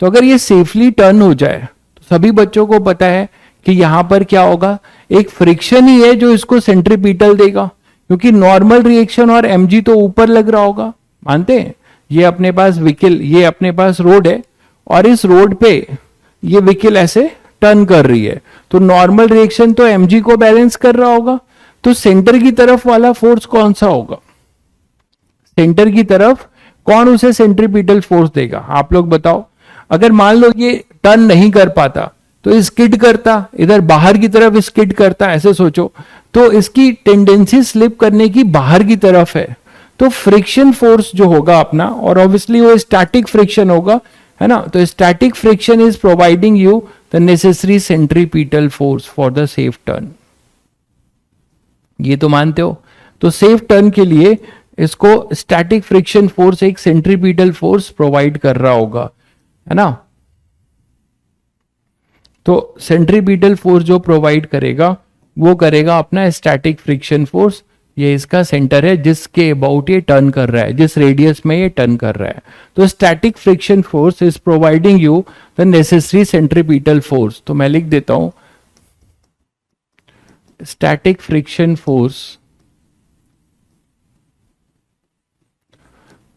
तो अगर ये सेफली टर्न हो जाए तो सभी बच्चों को पता है कि यहां पर क्या होगा? एक फ्रिक्शन ही है जो इसको सेंट्रीपिटल देगा, क्योंकि नॉर्मल रिएक्शन और mg तो ऊपर लग रहा होगा, मानते हैं? ये अपने पास व्हीकल, ये अपने पास रोड है और इस रोड पे ये व्हीकल ऐसे टर्न कर रही है, तो नॉर्मल रिएक्शन तो mg को बैलेंस कर रहा होगा। तो सेंटर की तरफ वाला फोर्स कौन सा होगा? सेंटर की तरफ कौन उसे सेंट्रीपिटल फोर्स देगा? आप लोग बताओ। अगर मान लो ये टर्न नहीं कर पाता तो स्किड करता, इधर बाहर की तरफ स्किड करता, ऐसे सोचो, तो इसकी टेंडेंसी स्लिप करने की बाहर की तरफ है। तो फ्रिक्शन फोर्स जो होगा अपना, और ऑब्वियसली वो स्टैटिक फ्रिक्शन होगा, है ना? तो static friction is providing you the necessary centripetal force for the safe turn. ये तो मानते हो? तो सेफ टर्न के लिए इसको स्टैटिक फ्रिक्शन फोर्स एक सेंट्रीपिटल फोर्स प्रोवाइड कर रहा होगा, है ना? तो सेंट्रीपिटल फोर्स जो प्रोवाइड करेगा वो करेगा अपना स्टैटिक फ्रिक्शन फोर्स। ये इसका सेंटर है जिसके अबाउट ये टर्न कर रहा है, जिस रेडियस में ये टर्न कर रहा है। तो static friction force is providing you the necessary centripetal force. तो मैं लिख देता हूं, static friction force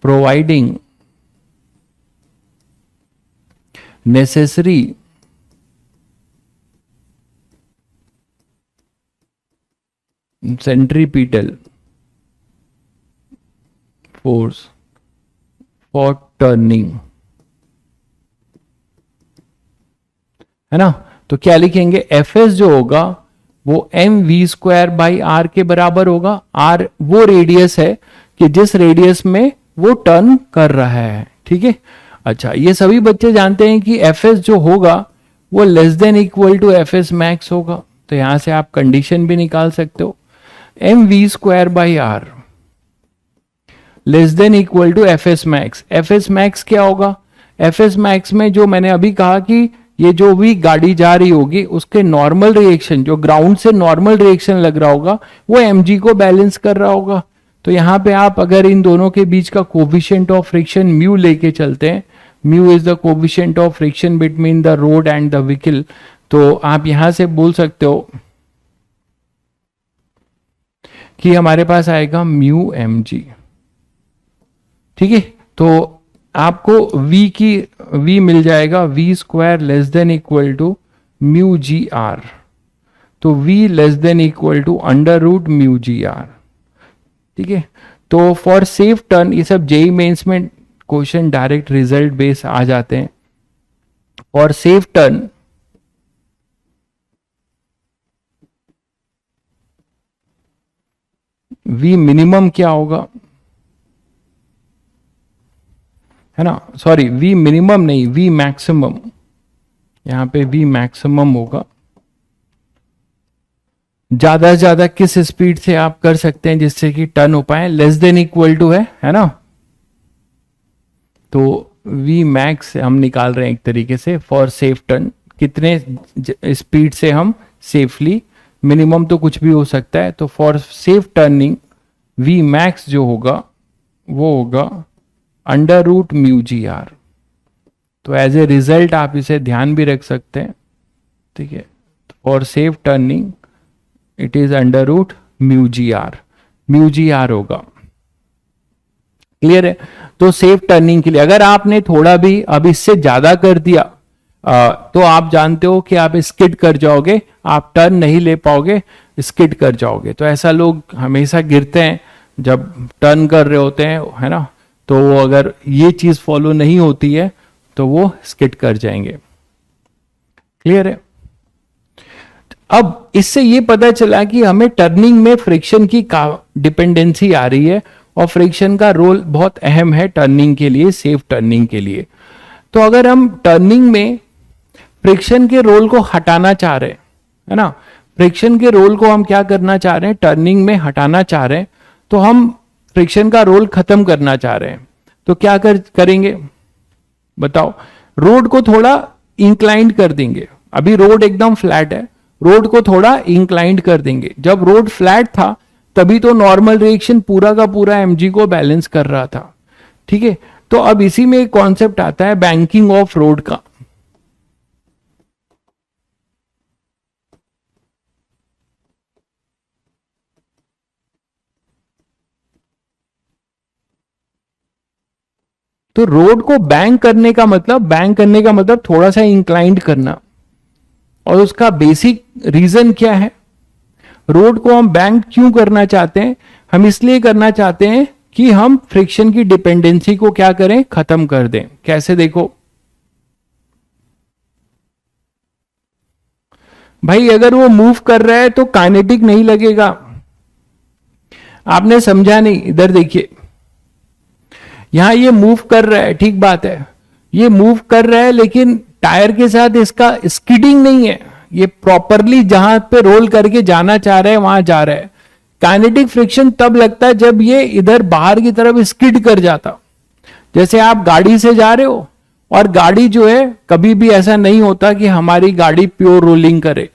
providing necessary centripetal force for turning, है ना? तो क्या लिखेंगे? Fs जो होगा वो mv² के बराबर होगा। r वो रेडियस है कि जिस रेडियस में वो टर्न कर रहा है। ठीक है, अच्छा, ये सभी बच्चे जानते हैं कि Fs जो होगा वो less than equal to Fs max होगा। तो यहां से आप कंडीशन भी निकाल सकते हो, mv² less than equal to Fs max. Fs max क्या होगा? Fs मैक्स में जो मैंने अभी कहा कि ये जो भी गाड़ी जा रही होगी उसके नॉर्मल रिएक्शन, जो ग्राउंड से नॉर्मल रिएक्शन लग रहा होगा, वो mg को बैलेंस कर रहा होगा। तो यहां पे आप अगर इन दोनों के बीच का कोफिशिएंट ऑफ फ्रिक्शन म्यू लेके चलते हैं, mu is the coefficient of friction between the road and the vehicle, तो आप यहां से बोल सकते हो कि हमारे पास आएगा म्यू mg। ठीक है, तो आपको v मिल जाएगा v square less than equal to mu G R. तो v less than equal to under root mu G R. ठीक है, तो फॉर सेफ टर्न, ये सब जेई मेंस में क्वेश्चन डायरेक्ट रिजल्ट बेस आ जाते हैं। For safe turn v minimum क्या होगा, है ना, सॉरी v मिनिमम नहीं, v मैक्सिमम, यहां पे v मैक्सिमम होगा। ज्यादा से ज्यादा किस स्पीड से आप कर सकते हैं जिससे कि टर्न हो पाए, लेस देन इक्वल टू है ना, तो v मैक्स हम निकाल रहे हैं एक तरीके से फॉर सेफ टर्न, कितने स्पीड से हम सेफली, मिनिमम तो कुछ भी हो सकता है, तो for safe turning v max जो होगा वो होगा under root mu G R. तो एज ए रिजल्ट आप इसे ध्यान भी रख सकते हैं। ठीक है, for safe turning it is under root mu G R होगा। क्लियर है, तो सेफ टर्निंग के लिए अगर आपने थोड़ा भी अब इससे ज्यादा कर दिया तो आप जानते हो कि आप स्किड कर जाओगे, आप टर्न नहीं ले पाओगे, स्किड कर जाओगे। तो ऐसा लोग हमेशा गिरते हैं जब टर्न कर रहे होते हैं, है ना, तो वो अगर ये चीज फॉलो नहीं होती है तो वो स्किड कर जाएंगे। क्लियर है, अब इससे ये पता चला कि हमें टर्निंग में फ्रिक्शन की डिपेंडेंसी आ रही है और फ्रिक्शन का रोल बहुत अहम है टर्निंग के लिए, सेफ टर्निंग के लिए। तो अगर हम टर्निंग में फ्रिक्शन के रोल को हटाना चाह रहे हैं, है ना, फ्रिक्शन के रोल को हम क्या करना चाह रहे हैं, टर्निंग में हटाना चाह रहे हैं, तो हम फ्रिक्शन का रोल खत्म करना चाह रहे हैं, तो क्या करेंगे बताओ, रोड को थोड़ा इंक्लाइंड कर देंगे। अभी रोड एकदम फ्लैट है, रोड को थोड़ा इंक्लाइंड कर देंगे। जब रोड फ्लैट था तभी तो नॉर्मल रिएक्शन पूरा का पूरा mg को बैलेंस कर रहा था। ठीक है, तो अब इसी में एक कॉन्सेप्ट आता है बैंकिंग ऑफ रोड का। तो रोड को बैंक करने का मतलब थोड़ा सा इंक्लाइंड करना, और उसका बेसिक रीजन क्या है, रोड को हम बैंक क्यों करना चाहते हैं, हम इसलिए करना चाहते हैं कि हम फ्रिक्शन की डिपेंडेंसी को क्या करें, खत्म कर दें। कैसे, देखो भाई, अगर वो मूव कर रहा है तो काइनेटिक नहीं लगेगा। आपने समझा नहीं, इधर देखिए, यहां ये मूव कर रहा है, ठीक बात है, ये मूव कर रहा है, लेकिन टायर के साथ इसका स्किडिंग नहीं है, ये प्रॉपरली जहां पे रोल करके जाना चाह रहा है वहां जा रहा है। काइनेटिक फ्रिक्शन तब लगता है जब ये इधर बाहर की तरफ स्किड कर जाता। जैसे आप गाड़ी से जा रहे हो और गाड़ी जो है, कभी भी ऐसा नहीं होता कि हमारी गाड़ी प्योर रोलिंग करे।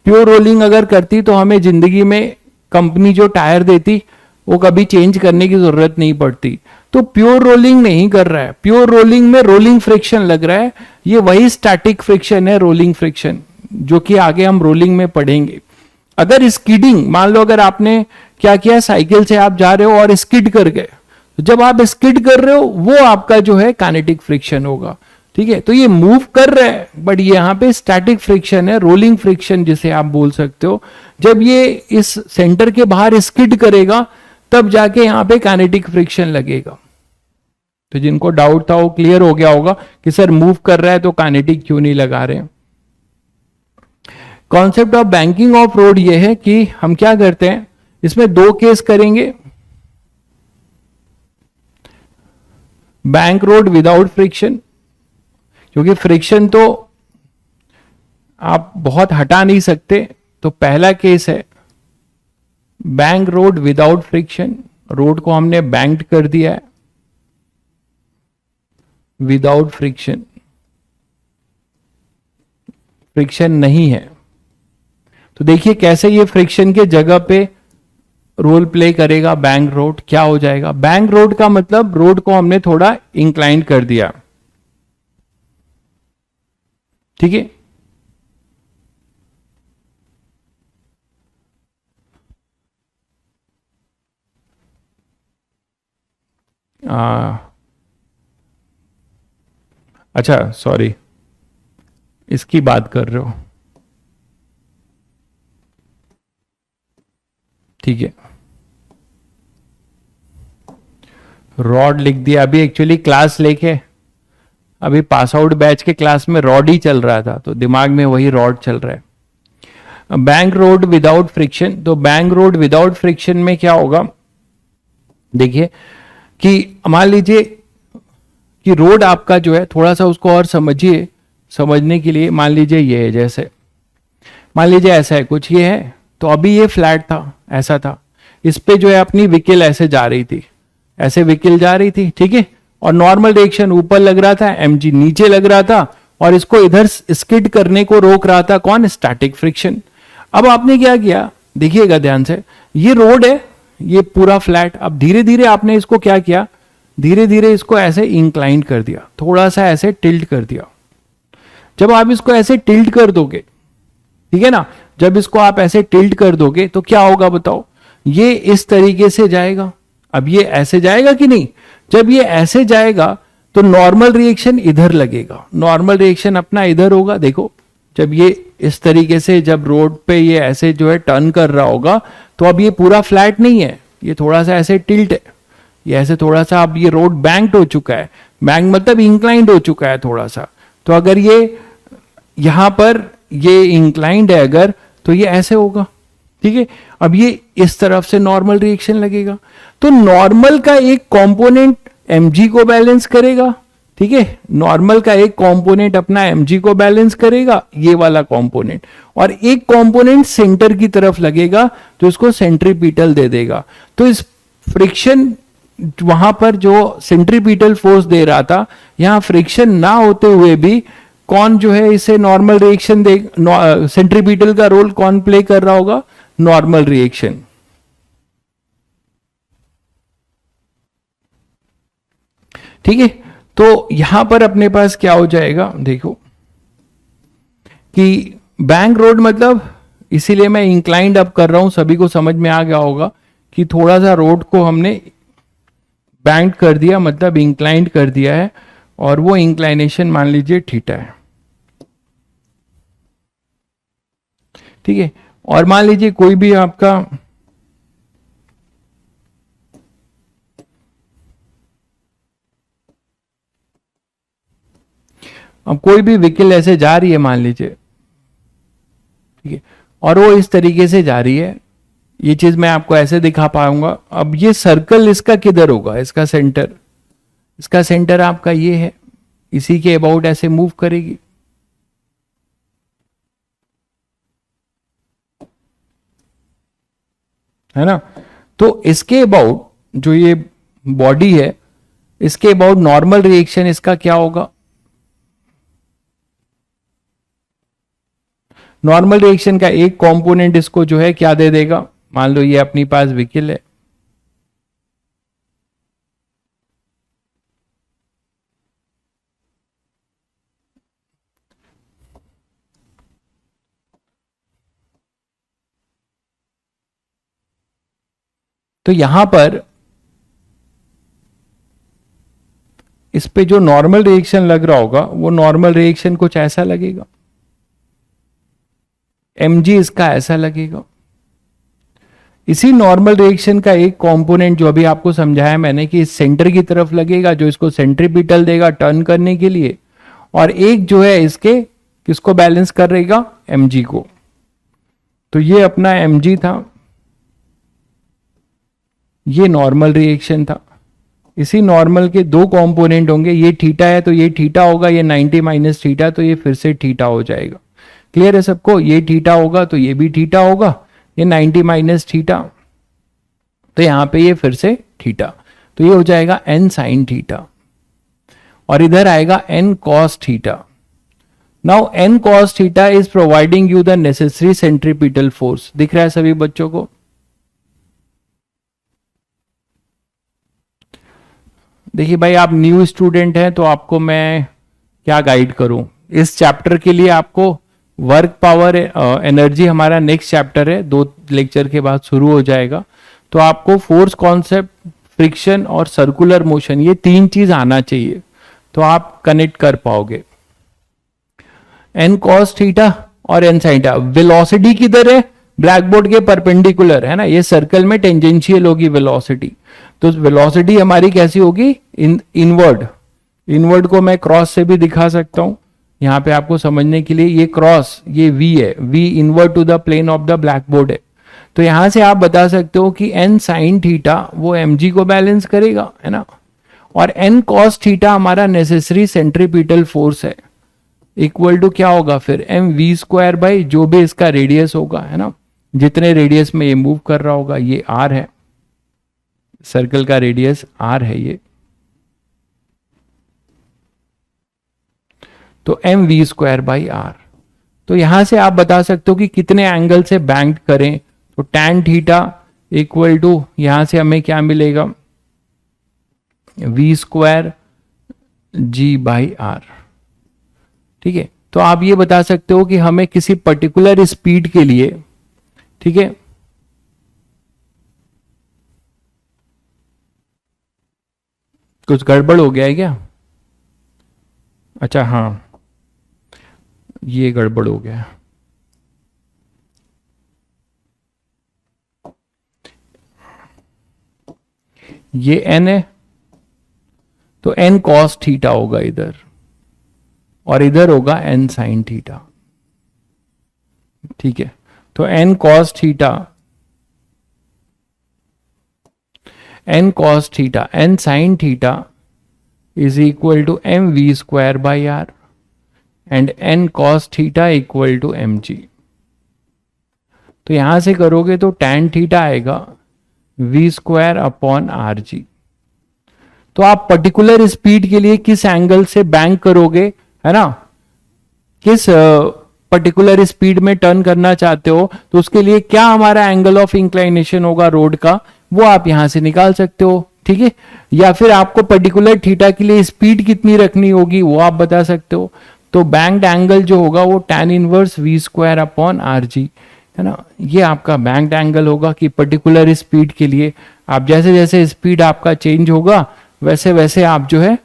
प्योर रोलिंग अगर करती तो हमें जिंदगी में कंपनी जो टायर देती वो कभी चेंज करने की जरूरत नहीं पड़ती। तो प्योर रोलिंग नहीं कर रहा है, प्योर रोलिंग में रोलिंग फ्रिक्शन लग रहा है, ये वही स्टैटिक फ्रिक्शन है, रोलिंग फ्रिक्शन, जो कि आगे हम रोलिंग में पढ़ेंगे। अगर स्किडिंग, मान लो अगर आपने क्या किया, साइकिल से आप जा रहे हो और स्किड कर गए, तो जब आप स्किड कर रहे हो वो आपका जो है काइनेटिक फ्रिक्शन होगा। ठीक है, तो ये मूव कर रहा है बट ये यहां पे स्टैटिक फ्रिक्शन है, रोलिंग फ्रिक्शन जिसे आप बोल सकते हो। जब ये इस सेंटर के बाहर स्किड करेगा तब जाके यहां पे काइनेटिक फ्रिक्शन लगेगा। तो जिनको डाउट था वो क्लियर हो गया होगा कि सर मूव कर रहा है तो काइनेटिक क्यों नहीं लगा रहे। Concept of banking of road ये है कि हम क्या करते हैं, इसमें दो केस करेंगे, बैंक रोड विदाउट फ्रिक्शन, क्योंकि फ्रिक्शन तो आप बहुत हटा नहीं सकते, तो पहला केस है bank road without friction, road को हमने बैंक्ड कर दिया है विदाउट फ्रिक्शन। फ्रिक्शन नहीं है। तो देखिए कैसे ये फ्रिक्शन के जगह पे रोल प्ले करेगा बैंक रोड। क्या हो जाएगा, बैंक रोड का मतलब रोड को हमने थोड़ा इंक्लाइन कर दिया, ठीक है। अच्छा सॉरी, इसकी बात कर रहे हो, ठीक है। रॉड लिख दिया। अभी एक्चुअली क्लास लेके अभी पास आउट बैच के क्लास में रॉड ही चल रहा था, तो दिमाग में वही रॉड चल रहा है। बैंक रोड विदाउट फ्रिक्शन, तो बैंक रोड विदाउट फ्रिक्शन में क्या होगा, देखिए कि मान लीजिए कि रोड आपका जो है, थोड़ा सा उसको और समझिए, समझने के लिए मान लीजिए ये है, जैसे मान लीजिए ऐसा है कुछ, ये है, तो अभी ये फ्लैट था, ऐसा था, इस पे जो है अपनी व्हीकल ऐसे जा रही थी, ऐसे व्हीकल जा रही थी, ठीक है। और नॉर्मल डायरेक्शन ऊपर लग रहा था, एमजी नीचे लग रहा था, और इसको इधर स्किड करने को रोक रहा था कौन, स्टैटिक फ्रिक्शन। अब आपने क्या किया, देखिएगा ध्यान से, ये रोड है, ये पूरा फ्लैट, अब धीरे धीरे आपने इसको क्या किया, धीरे धीरे इसको ऐसे इंक्लाइन कर दिया, थोड़ा सा ऐसे टिल्ट कर दिया। जब आप इसको ऐसे टिल्ट कर दोगे, ठीक है ना, जब इसको आप ऐसे टिल्ट कर दोगे तो क्या होगा बताओ, ये इस तरीके से जाएगा। अब ये ऐसे जाएगा कि नहीं, जब ये ऐसे जाएगा तो नॉर्मल रिएक्शन इधर लगेगा, नॉर्मल रिएक्शन अपना इधर होगा। देखो जब ये इस तरीके से, जब रोड पे ये ऐसे जो है टर्न कर रहा होगा, तो अब ये पूरा फ्लैट नहीं है, ये थोड़ा सा ऐसे टिल्ट है, ये ऐसे थोड़ा सा, अब ये रोड बैंक्ड हो चुका है, बैंक मतलब इंक्लाइंड हो चुका है थोड़ा सा। तो अगर ये यहां पर ये इंक्लाइंड है अगर, तो ये ऐसे होगा, ठीक है। अब ये इस तरफ से नॉर्मल रिएक्शन लगेगा, तो नॉर्मल का एक कंपोनेंट mg को बैलेंस करेगा, ठीक है। नॉर्मल का एक कंपोनेंट अपना mg को बैलेंस करेगा, ये वाला कंपोनेंट, और एक कंपोनेंट सेंटर की तरफ लगेगा जो इसको सेंट्रीपिटल दे देगा। तो इस फ्रिक्शन, वहां पर जो सेंट्रीपिटल फोर्स दे रहा था, यहां फ्रिक्शन ना होते हुए भी कौन जो है इसे नॉर्मल रिएक्शन दे, सेंट्रीपिटल का रोल कौन प्ले कर रहा होगा, नॉर्मल रिएक्शन। ठीक है, तो यहां पर अपने पास क्या हो जाएगा, देखो कि बैंक रोड मतलब, इसीलिए मैं इंक्लाइंड अप कर रहा हूं, सभी को समझ में आ गया होगा कि थोड़ा सा रोड को हमने बैंड कर दिया, मतलब इंक्लाइंड कर दिया है, और वो इंक्लाइनेशन मान लीजिए थीटा है, ठीक है। और मान लीजिए कोई भी आपका अब कोई भी व्हीकल ऐसे जा रही है मान लीजिए, ठीक है, और वो इस तरीके से जा रही है, ये चीज मैं आपको ऐसे दिखा पाऊंगा। अब ये सर्कल इसका किधर होगा, इसका सेंटर, इसका सेंटर आपका ये है, इसी के अबाउट ऐसे मूव करेगी, है ना। तो इसके अबाउट जो ये बॉडी है, इसके अबाउट नॉर्मल रिएक्शन इसका क्या होगा, नॉर्मल रिएक्शन का एक कंपोनेंट इसको जो है क्या दे देगा, मान लो ये अपनी पास व्हीकल है, तो यहां पर इस पे जो नॉर्मल रिएक्शन लग रहा होगा, वो नॉर्मल रिएक्शन कुछ ऐसा लगेगा, mg इसका ऐसा लगेगा। इसी नॉर्मल रिएक्शन का एक कंपोनेंट जो अभी आपको समझाया मैंने कि इस सेंटर की तरफ लगेगा, जो इसको सेंट्रीपिटल देगा टर्न करने के लिए, और एक जो है इसके किसको बैलेंस करेगा, mg को। तो ये अपना mg था, ये नॉर्मल रिएक्शन था। इसी नॉर्मल के दो कंपोनेंट होंगे, ये थीटा है तो ये थीटा होगा, ये 90 माइनस थीटा तो ये फिर से थीटा हो जाएगा। क्लियर है सबको, ये थीटा होगा तो ये भी थीटा होगा, ये 90 माइनस थीटा, तो यहां पे ये फिर से थीटा, तो ये हो जाएगा n साइन थीटा, और इधर आएगा n cos theta. Now N cos theta is providing you the necessary centripetal force. दिख रहा है सभी बच्चों को? देखिए भाई, आप न्यू स्टूडेंट हैं तो आपको मैं क्या गाइड करूं इस चैप्टर के लिए। आपको वर्क पावर एनर्जी हमारा नेक्स्ट चैप्टर है, 2 लेक्चर के बाद शुरू हो जाएगा। तो आपको फोर्स कॉन्सेप्ट, फ्रिक्शन और सर्कुलर मोशन, ये 3 चीज आना चाहिए, तो आप कनेक्ट कर पाओगे। एन कॉस थीटा और एन साइन थीटा। वेलोसिटी किधर है? ब्लैक बोर्ड के परपेंडिकुलर है ना, ये सर्कल में टेंजेंशियल होगी वेलोसिटी। तो वेलोसिटी हमारी कैसी होगी? इनवर्ड। इनवर्ड को मैं क्रॉस से भी दिखा सकता हूं यहां पे आपको समझने के लिए। ये क्रॉस, ये वी है, V inward to the plane of the blackboard है। तो यहां से आप बता सकते हो कि एन साइन थीटा वो mg को बैलेंस करेगा, है ना, और एन कॉस थीटा हमारा नेसेसरी सेंट्रीपिटल फोर्स है, इक्वल टू क्या होगा फिर? एम वी स्क्वायर बाई जो भी इसका रेडियस होगा, है ना, जितने रेडियस में ये मूव कर रहा होगा। ये आर है, सर्कल का रेडियस आर है ये, तो M V square by R. तो यहां से आप बता सकते हो कि कितने एंगल से बैंक्ड करें। तो टैन थीटा इक्वल टू, यहां से हमें क्या मिलेगा? V square G by R. ठीक है, तो आप ये बता सकते हो कि हमें किसी पर्टिकुलर स्पीड के लिए, ठीक है, कुछ गड़बड़ हो गया है क्या? अच्छा हाँ, ये गड़बड़ हो गया। ये एन है, तो एन कॉस थीटा होगा इधर, और इधर होगा एन साइन थीटा। ठीक है, तो N cos theta, N cos theta, N sine theta is equal to M V square by R and N cos theta equal to M G. तो यहां से करोगे तो टैन थीटा आएगा V square upon R G. तो आप particular speed के लिए किस एंगल से बैंक करोगे, है ना, किस पर्टिकुलर स्पीड में टर्न करना चाहते हो, तो उसके लिए क्या हमारा एंगल ऑफ इंक्लाइनेशन होगा रोड का, वो आप यहां से निकाल सकते हो। ठीक है, या फिर आपको पर्टिकुलर थीटा के लिए स्पीड कितनी रखनी होगी वो आप बता सकते हो। तो बैंक्ड एंगल जो होगा वो tan inverse V square upon R G, है ना, ये आपका बैंक्ड एंगल होगा कि पर्टिकुलर स्पीड के लिए आप जैसे जैसे स्पीड आपका चेंज होगा वैसे वैसे आप जो है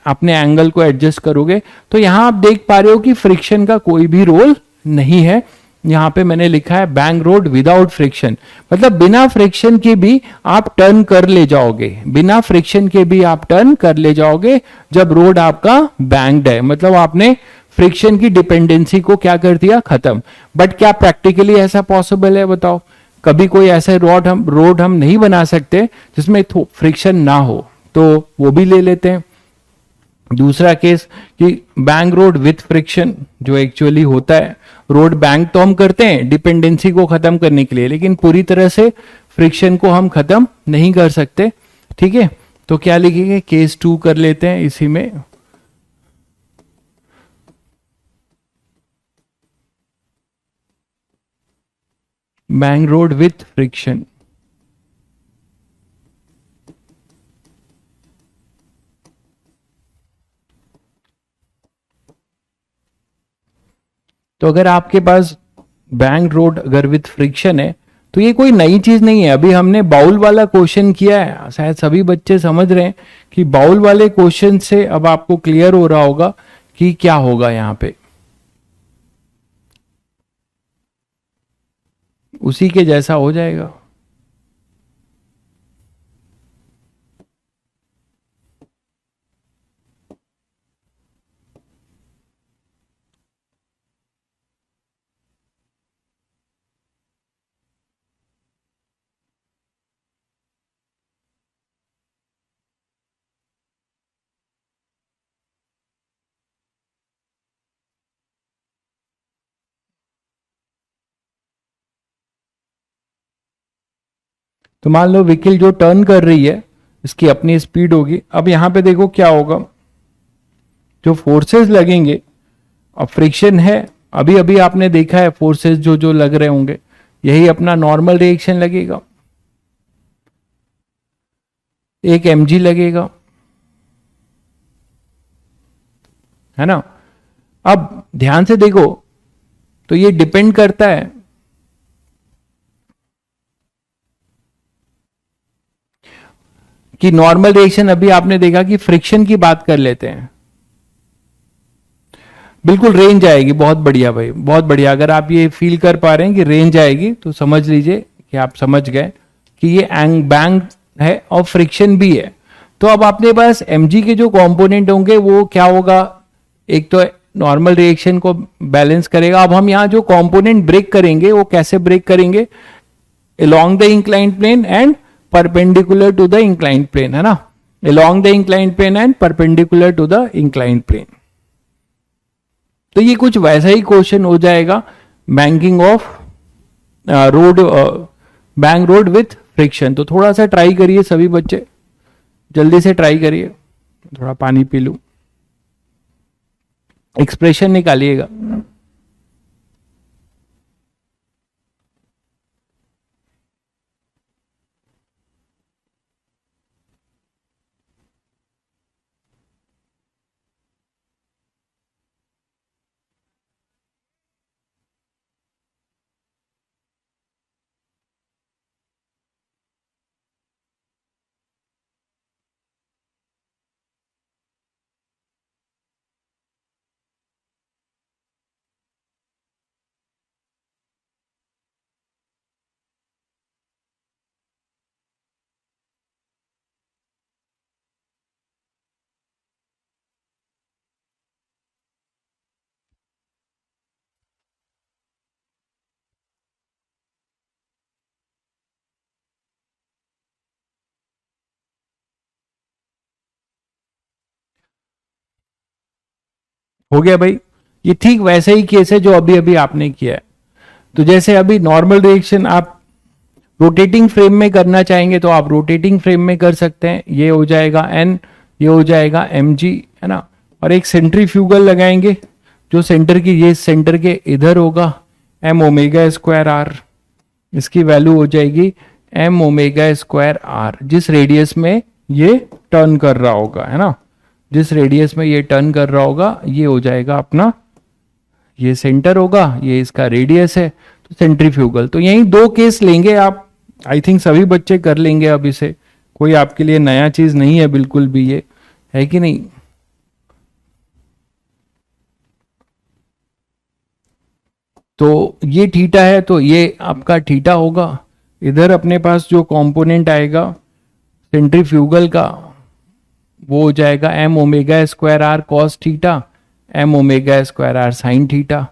अपने एंगल को एडजस्ट करोगे। तो यहां आप देख पा रहे हो कि फ्रिक्शन का कोई भी रोल नहीं है। यहां पे मैंने लिखा है बैंक रोड विदाउट फ्रिक्शन, मतलब बिना फ्रिक्शन के भी आप टर्न कर ले जाओगे, बिना फ्रिक्शन के भी आप टर्न कर ले जाओगे जब रोड आपका बैंक्ड है, मतलब आपने फ्रिक्शन की डिपेंडेंसी को क्या कर दिया? खत्म। बट क्या प्रैक्टिकली ऐसा पॉसिबल है? बताओ, कभी कोई ऐसे रोड हम नहीं बना सकते जिसमें फ्रिक्शन ना हो, तो वो भी ले लेते हैं। दूसरा केस कि बैंक रोड विथ फ्रिक्शन, जो एक्चुअली होता है, रोड बैंक तो हम करते हैं डिपेंडेंसी को खत्म करने के लिए, लेकिन पूरी तरह से फ्रिक्शन को हम खत्म नहीं कर सकते। ठीक है, तो क्या लिखेंगे? केस 2 कर लेते हैं इसी में। बैंक रोड विथ फ्रिक्शन, तो अगर आपके पास बैंक रोड अगर विथ फ्रिक्शन है तो ये कोई नई चीज नहीं है। अभी हमने बाउल वाला क्वेश्चन किया है, शायद सभी बच्चे समझ रहे हैं कि बाउल वाले क्वेश्चन से अब आपको क्लियर हो रहा होगा कि क्या होगा यहां पे, उसी के जैसा हो जाएगा। तो मान लो व्हीकल जो टर्न कर रही है इसकी अपनी स्पीड होगी। अब यहां पे देखो क्या होगा, जो फोर्सेस लगेंगे अब फ्रिक्शन है, अभी अभी आपने देखा है फोर्सेस जो जो लग रहे होंगे, यही अपना नॉर्मल रिएक्शन लगेगा, एक mg लगेगा, है ना। अब ध्यान से देखो तो ये डिपेंड करता है कि नॉर्मल रिएक्शन, अभी आपने देखा कि फ्रिक्शन की बात कर लेते हैं, बिल्कुल रेंज आएगी, बहुत बढ़िया भाई, बहुत बढ़िया। अगर आप ये फील कर पा रहे हैं कि रेंज आएगी तो समझ लीजिए कि आप समझ गए कि ये बैंक है और फ्रिक्शन भी है। तो अब आपके पास mg के जो कंपोनेंट होंगे वो क्या होगा, एक तो नॉर्मल रिएक्शन को बैलेंस करेगा। अब हम यहाँ जो कंपोनेंट ब्रेक करेंगे वो कैसे ब्रेक करेंगे, along the inclined plane and perpendicular to the inclined plane, है ना, along the inclined plane and perpendicular to the inclined plane। तो ये कुछ वैसा ही क्वेश्चन हो जाएगा, banking of road, bank road with friction. तो थोड़ा सा ट्राई करिए सभी बच्चे, जल्दी से ट्राई करिए, थोड़ा पानी पी लूं, एक्सप्रेशन निकालिएगा। हो गया भाई, ये ठीक वैसे ही केस है जो अभी अभी आपने किया है। तो जैसे अभी नॉर्मल रिएक्शन आप रोटेटिंग फ्रेम में करना चाहेंगे तो आप रोटेटिंग फ्रेम में कर सकते हैं, ये हो जाएगा n, ये हो जाएगा mg, है ना। और एक सेंट्रीफ्यूगल लगाएंगे जो सेंटर की, ये सेंटर के इधर होगा m ओमेगा स्क्वायर आर, इसकी वैल्यू हो जाएगी m ओमेगा स्क्वायर आर, जिस रेडियस में ये टर्न कर रहा होगा, है ना, जिस रेडियस में ये टर्न कर रहा होगा ये हो जाएगा अपना, ये सेंटर होगा, ये इसका रेडियस है, तो सेंट्रीफ्यूगल। तो यही दो केस लेंगे आप, आई थिंक सभी बच्चे कर लेंगे अब इसे, कोई आपके लिए नया चीज नहीं है बिल्कुल भी, ये है कि नहीं। तो ये थीटा है तो ये आपका थीटा होगा, इधर अपने पास जो कंपोनेंट आएगा सेंट्रीफ्यूगल का वो हो जाएगा m omega square are cos theta, m omega square R sine theta.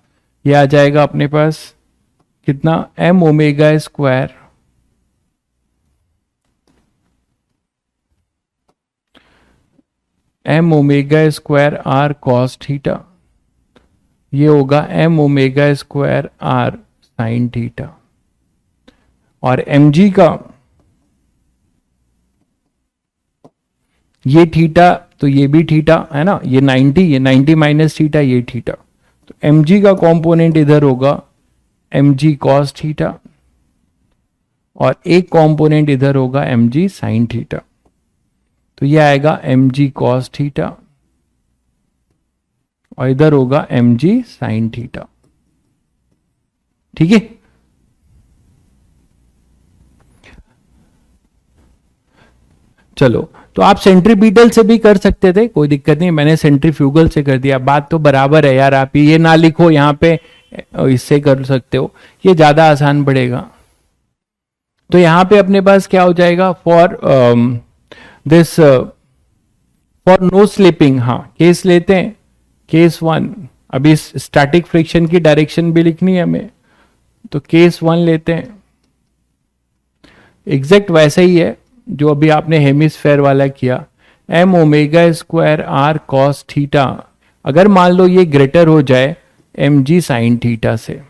ये आ जाएगा अपने पास कितना, m omega square m omega square are cos theta, ये होगा m omega square R sine theta. और mg का ये थीटा तो ये भी थीटा, है ना, ये 90, ये 90 माइनस थीटा, ये थीटा। तो mg का कंपोनेंट इधर होगा mg cos थीटा और एक कंपोनेंट इधर होगा mg sin थीटा। तो ये आएगा mg cos थीटा और इधर होगा mg sin थीटा। ठीक है, चलो। तो आप सेंट्रीपिटल से भी कर सकते थे, कोई दिक्कत नहीं, मैंने सेंट्रीफ्यूगल से कर दिया, बात तो बराबर है यार। आप ये ना लिखो यहाँ पे, इससे कर सकते हो, ये ज्यादा आसान पड़ेगा। तो यहां पे अपने पास क्या हो जाएगा, for this for no slipping, हाँ केस लेते हैं, केस 1। अभी स्टैटिक फ्रिक्शन की डायरेक्शन भी लिखनी है हमें, तो केस 1 लेते हैं, एग्जैक्ट वैसा ही है जो अभी आपने हेमिस्फेयर वाला किया, m omega square are cos theta. अगर मान लो ये ग्रेटर हो जाए mg साइन थीटा से,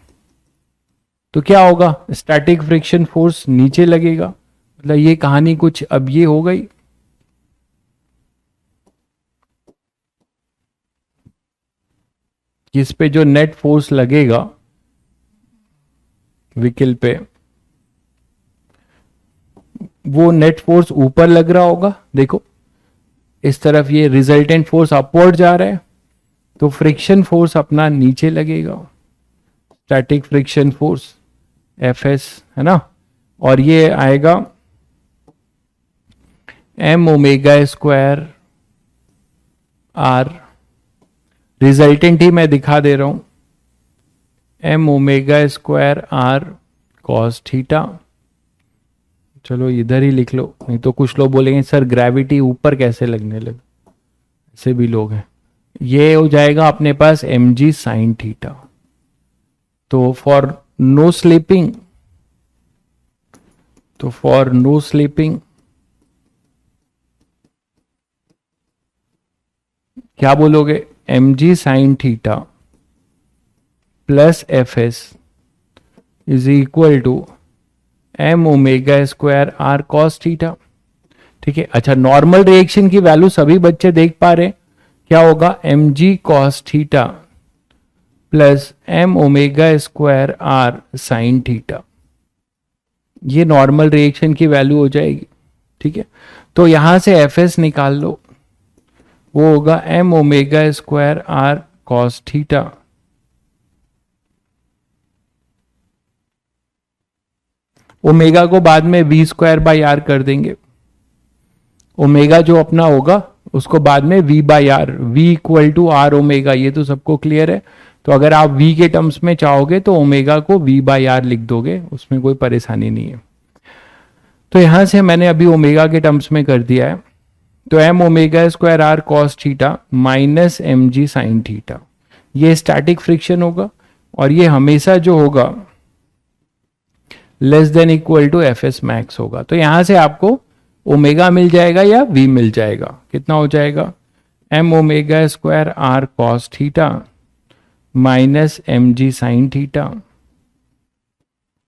तो क्या होगा, स्टैटिक फ्रिक्शन फोर्स नीचे लगेगा, मतलब ये कहानी कुछ अब ये हो गई। कि इस पे जो नेट फोर्स लगेगा व्हीकल पे, वो नेट फोर्स ऊपर लग रहा होगा। देखो इस तरफ ये रिजल्टेंट फोर्स अपवर्ड जा रहा है, तो फ्रिक्शन फोर्स अपना नीचे लगेगा, static friction force f s, है ना। और ये आएगा m omega square r, resultant ही मैं दिखा दे रहा हूं, m omega square are cos theta. चलो इधर ही लिख लो, नहीं तो कुछ लोग बोलेंगे सर ग्रेविटी ऊपर कैसे लगने लगे, ऐसे भी लोग हैं। ये हो जाएगा अपने पास एम जी साइन थीटा। तो फॉर नो स्लीपिंग, तो फॉर नो स्लीपिंग क्या बोलोगे, M G sine theta plus F S is equal to M omega square are cos theta. ठीक है, अच्छा नॉर्मल रिएक्शन की वैल्यू सभी बच्चे देख पा रहे हैं, क्या होगा, M G cos theta plus M omega square R sine theta. ये नॉर्मल रिएक्शन की वैल्यू हो जाएगी। ठीक है, तो यहां से एफ एस निकाल लो, वो होगा M omega square are cos theta omega को बाद में वी स्क्वायर बाई आर कर देंगे। ओमेगा जो अपना होगा उसको बाद में V by R, V equal to R omega, ये तो सबको क्लियर है। तो अगर आप वी के टर्म्स में चाहोगे तो ओमेगा को वी बाई आर लिख दोगे, उसमें कोई परेशानी नहीं है। तो यहां से मैंने अभी ओमेगा के टर्म्स में कर दिया है, तो M omega square are cos theta minus M G sine theta, ये स्टैटिक फ्रिक्शन होगा, और ये हमेशा जो होगा less than equal to F S max होगा। तो यहां से आपको ओमेगा मिल जाएगा या वी मिल जाएगा, कितना हो जाएगा, M omega square are cos theta minus M G sine theta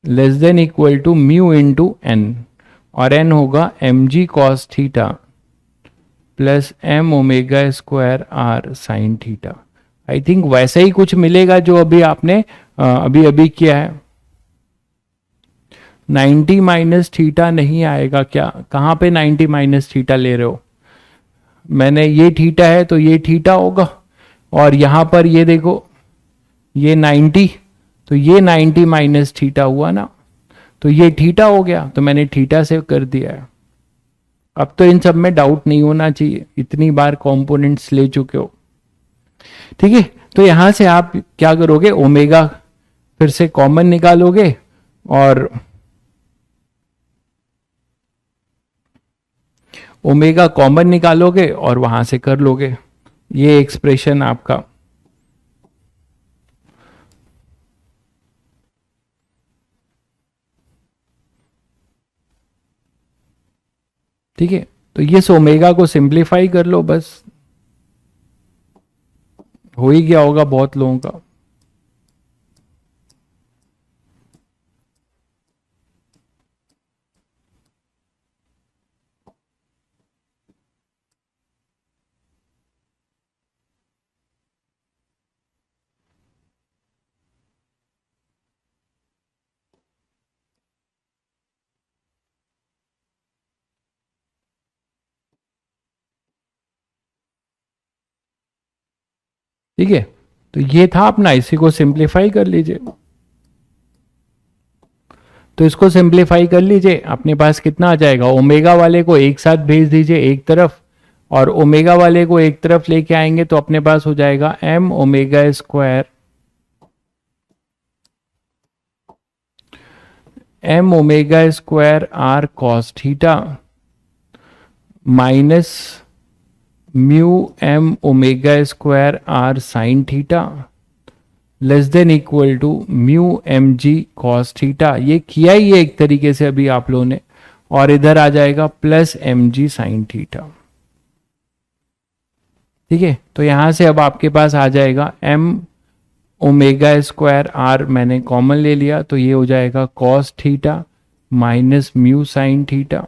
less than equal to mu into N, और एन होगा M G cos theta plus M omega square R sine theta. I think वैसा ही कुछ मिलेगा जो अभी आपने अभी अभी किया है। 90 माइनस थीटा नहीं आएगा क्या, कहां पे 90 माइनस थीटा ले रहे हो, मैंने ये थीटा है तो ये थीटा होगा, और यहां पर ये देखो ये 90, तो ये 90 माइनस थीटा हुआ ना, तो ये थीटा हो गया, तो मैंने थीटा से कर दिया है। अब तो इन सब में डाउट नहीं होना चाहिए, इतनी बार कंपोनेंट्स ले चुके हो। ठीक है, तो यहां से आप क्या करोगे, ओमेगा फिर से कॉमन निकालोगे, और ओमेगा कॉमन निकालोगे और वहां से कर लोगे ये एक्सप्रेशन आपका। ठीक है, तो ये ओमेगा को सिंप्लीफाई कर लो, बस हो ही गया होगा बहुत लोगों का। ठीक है, तो ये था अपना, इसी को सिंप्लीफाई कर लीजिए। तो इसको सिंप्लीफाई कर लीजिए, अपने पास कितना आ जाएगा, ओमेगा वाले को एक साथ भेज दीजिए एक तरफ, और ओमेगा वाले को एक तरफ लेके आएंगे तो अपने पास हो जाएगा M omega square, M omega square are cos theta minus mu M omega square R sine theta less than equal to mu M G cos theta. ये किया ही है एक तरीके से अभी आप लोगों ने, और इधर आ जाएगा plus M G sine theta. ठीक है, तो यहां से अब आपके पास आ जाएगा एम ओमेगा स्क्वायर आर, मैंने कॉमन ले लिया, तो ये हो जाएगा cos theta minus mu sine theta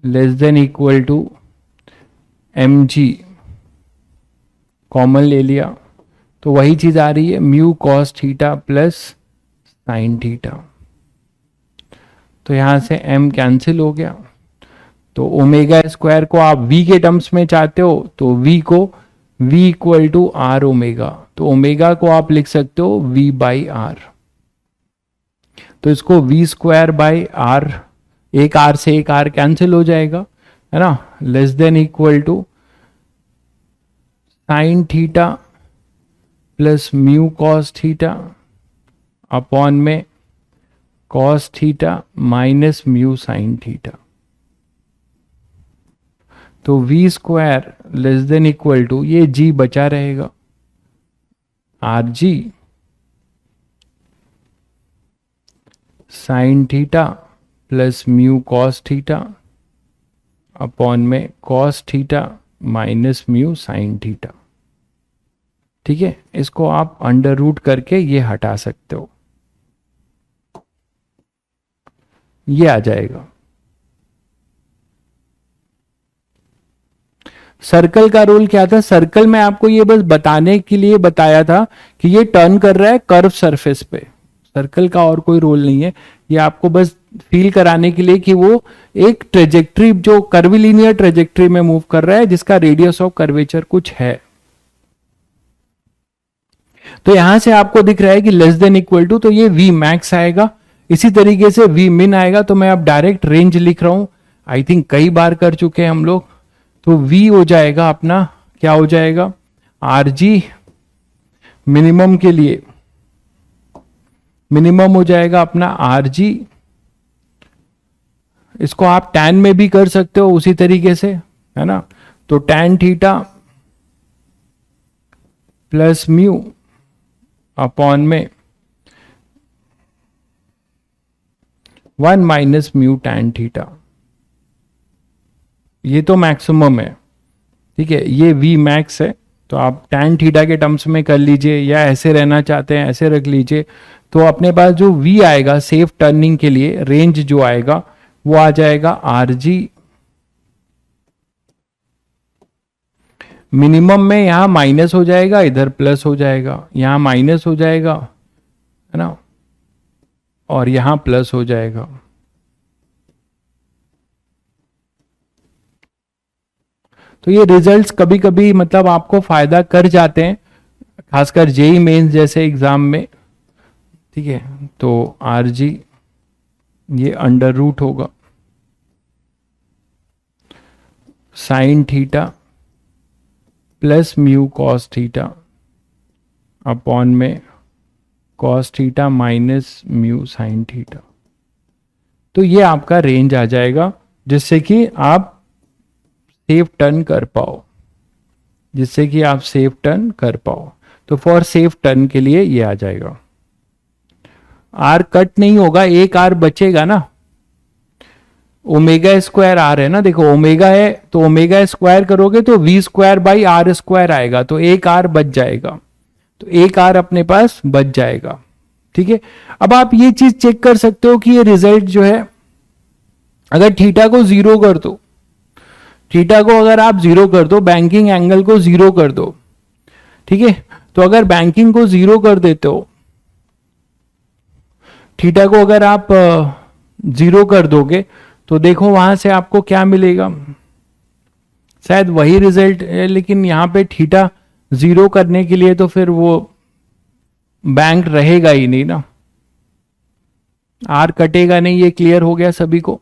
less than equal to M G, common ले लिया, तो वही चीज आ रही है mu cos theta plus sine theta. तो यहां से m कैंसिल हो गया। तो ओमेगा स्क्वायर को आप v के टर्म्स में चाहते हो तो v को v equal to R omega, तो ओमेगा को आप लिख सकते हो v बाई आर। तो इसको v स्क्वायर बाई आर, एक आर से एक आर कैंसिल हो जाएगा, है ना, less than equal to sine theta plus mu cos theta upon में cos theta minus mu sine theta. तो v square less than equal to, ये g बचा रहेगा, r g sine theta plus mu cos theta upon में cos theta minus mu sine theta. ठीक है, इसको आप अंडर रूट करके ये हटा सकते हो, ये आ जाएगा। सर्कल का रोल क्या था? सर्कल में आपको ये बस बताने के लिए बताया था कि ये टर्न कर रहा है कर्व सरफेस पे, सर्कल का और कोई रोल नहीं है। ये आपको बस फील कराने के लिए कि वो एक ट्रेजेक्ट्री, जो कर्विलीनियर ट्रेजेक्ट्री में मूव कर रहा है, जिसका रेडियस ऑफ कर्वेचर कुछ है। तो यहां से आपको दिख रहा है कि लेस देन इक्वल टू, तो ये v मैक्स आएगा, इसी तरीके से v मिन आएगा। तो मैं अब डायरेक्ट रेंज लिख रहा हूं, आई थिंक कई बार कर चुके हैं हम लोग। तो v हो जाएगा अपना, क्या हो जाएगा, आर जी मिनिमम के लिए, मिनिमम हो जाएगा अपना आर जी। इसको आप टैन में भी कर सकते हो उसी तरीके से, है ना। तो tan theta plus mu upon में 1 माइनस म्यू टैन थीटा, ये तो मैक्सिमम है। ठीक है, ये v मैक्स है, तो आप टैन थीटा के टर्म्स में कर लीजिए, या ऐसे रहना चाहते हैं ऐसे रख लीजिए। तो अपने पास जो v आएगा सेफ टर्निंग के लिए, रेंज जो आएगा वो आ जाएगा आर जी। मिनिमम में यहां माइनस हो जाएगा, इधर प्लस हो जाएगा, यहां माइनस हो जाएगा, है ना, और यहां प्लस हो जाएगा। तो ये रिजल्ट्स कभी कभी मतलब आपको फायदा कर जाते हैं, खासकर जेई मेंस जैसे एग्जाम में। ठीक है, तो आर जी ये अंडर रूट होगा sine theta plus mu cos theta upon में cos theta minus mu sine theta. तो ये आपका रेंज आ जाएगा, जिससे कि आप सेफ टर्न कर पाओ, जिससे कि आप सेफ टर्न कर पाओ। तो फॉर सेफ टर्न के लिए ये आ जाएगा। आर कट नहीं होगा, एक आर बचेगा ना, ओमेगा स्क्वायर आर है ना, देखो ओमेगा है तो ओमेगा स्क्वायर करोगे तो V square by R square आएगा, तो एक आर बच जाएगा, तो एक आर अपने पास बच जाएगा। ठीक है, अब आप ये चीज चेक कर सकते हो कि ये रिजल्ट जो है, अगर थीटा को जीरो कर दो, थीटा को अगर आप जीरो कर दो, बैंकिंग एंगल को जीरो कर दो, ठीक है, तो अगर बैंकिंग को जीरो कर देते हो, थीटा को अगर आप जीरो कर दोगे, तो देखो वहां से आपको क्या मिलेगा, शायद वही रिजल्ट है, लेकिन यहां पे थीटा जीरो करने के लिए तो फिर वो बैंक रहेगा ही नहीं ना, आर कटेगा नहीं। ये क्लियर हो गया सभी को?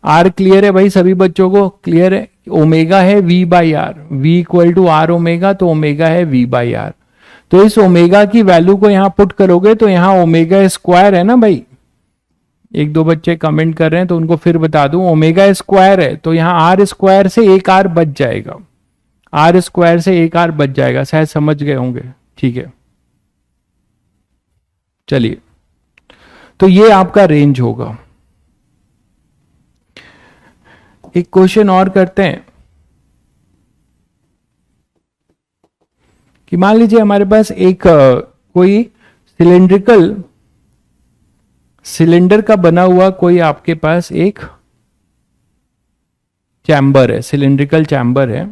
आर क्लियर है भाई, सभी बच्चों को क्लियर है? ओमेगा है v by R, v equal to R omega, तो ओमेगा है v बाई आर। तो इस ओमेगा की वैल्यू को यहां पुट करोगे तो यहां ओमेगा स्क्वायर है ना भाई, एक दो बच्चे कमेंट कर रहे हैं तो उनको फिर बता दूं, ओमेगा स्क्वायर है तो यहां आर स्क्वायर से एक आर बच जाएगा, आर स्क्वायर से एक आर बच जाएगा, शायद समझ गए होंगे। ठीक है, चलिए, तो ये आपका रेंज होगा। एक क्वेश्चन और करते हैं कि मान लीजिए हमारे पास एक कोई सिलेंडर का बना हुआ कोई आपके पास एक चैम्बर है, सिलेंड्रिकल चैम्बर है,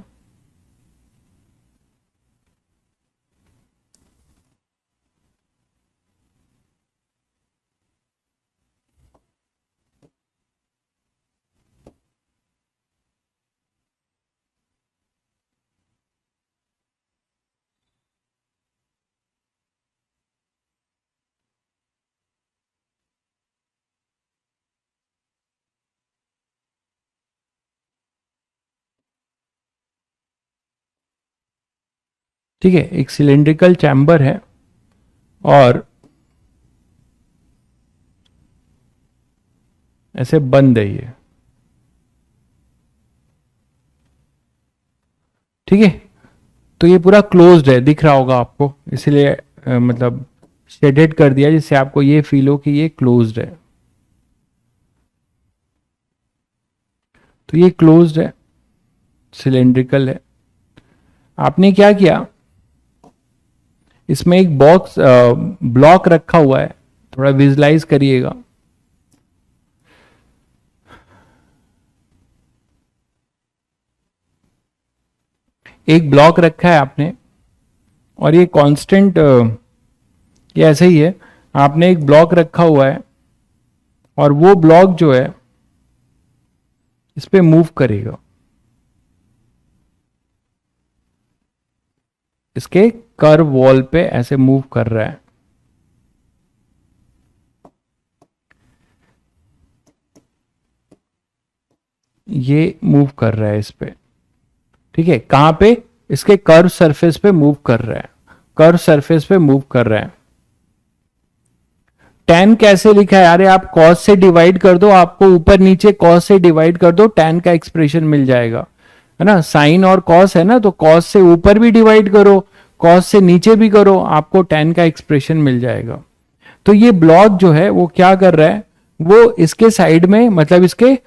ठीक है, एक सिलेंड्रिकल चैम्बर है और ऐसे बंद है ये, ठीक है। तो ये पूरा क्लोज्ड है, दिख रहा होगा आपको, इसलिए मतलब शेडेड कर दिया जिससे आपको ये फील हो कि ये क्लोज्ड है। तो ये क्लोज्ड है, सिलेंड्रिकल है। आपने क्या किया, इसमें एक बॉक्स ब्लॉक रखा हुआ है, थोड़ा विजुलाइज करिएगा। एक ब्लॉक रखा है आपने और ये कांस्टेंट, ये ऐसे ही है, आपने एक ब्लॉक रखा हुआ है और वो ब्लॉक जो है इस पे मूव करेगा, इसके कर्व वॉल पे ऐसे मूव कर रहा है। ये मूव कर रहा है इस पे, ठीक है। कहां पे, इसके कर्व सरफेस पे मूव कर रहा है, कर्व सरफेस पे मूव कर रहा है। tan कैसे लिखा है, अरे आप cos से डिवाइड कर दो, आपको ऊपर नीचे cos से डिवाइड कर दो, tan का एक्सप्रेशन मिल जाएगा, है ना। साइन और cos है ना, तो cos से ऊपर भी डिवाइड करो, cos से नीचे भी करो, आपको tan का एक्सप्रेशन मिल जाएगा। तो ये ब्लॉक जो है वो क्या कर रहा है, वो इसके साइड में, मतलब इसके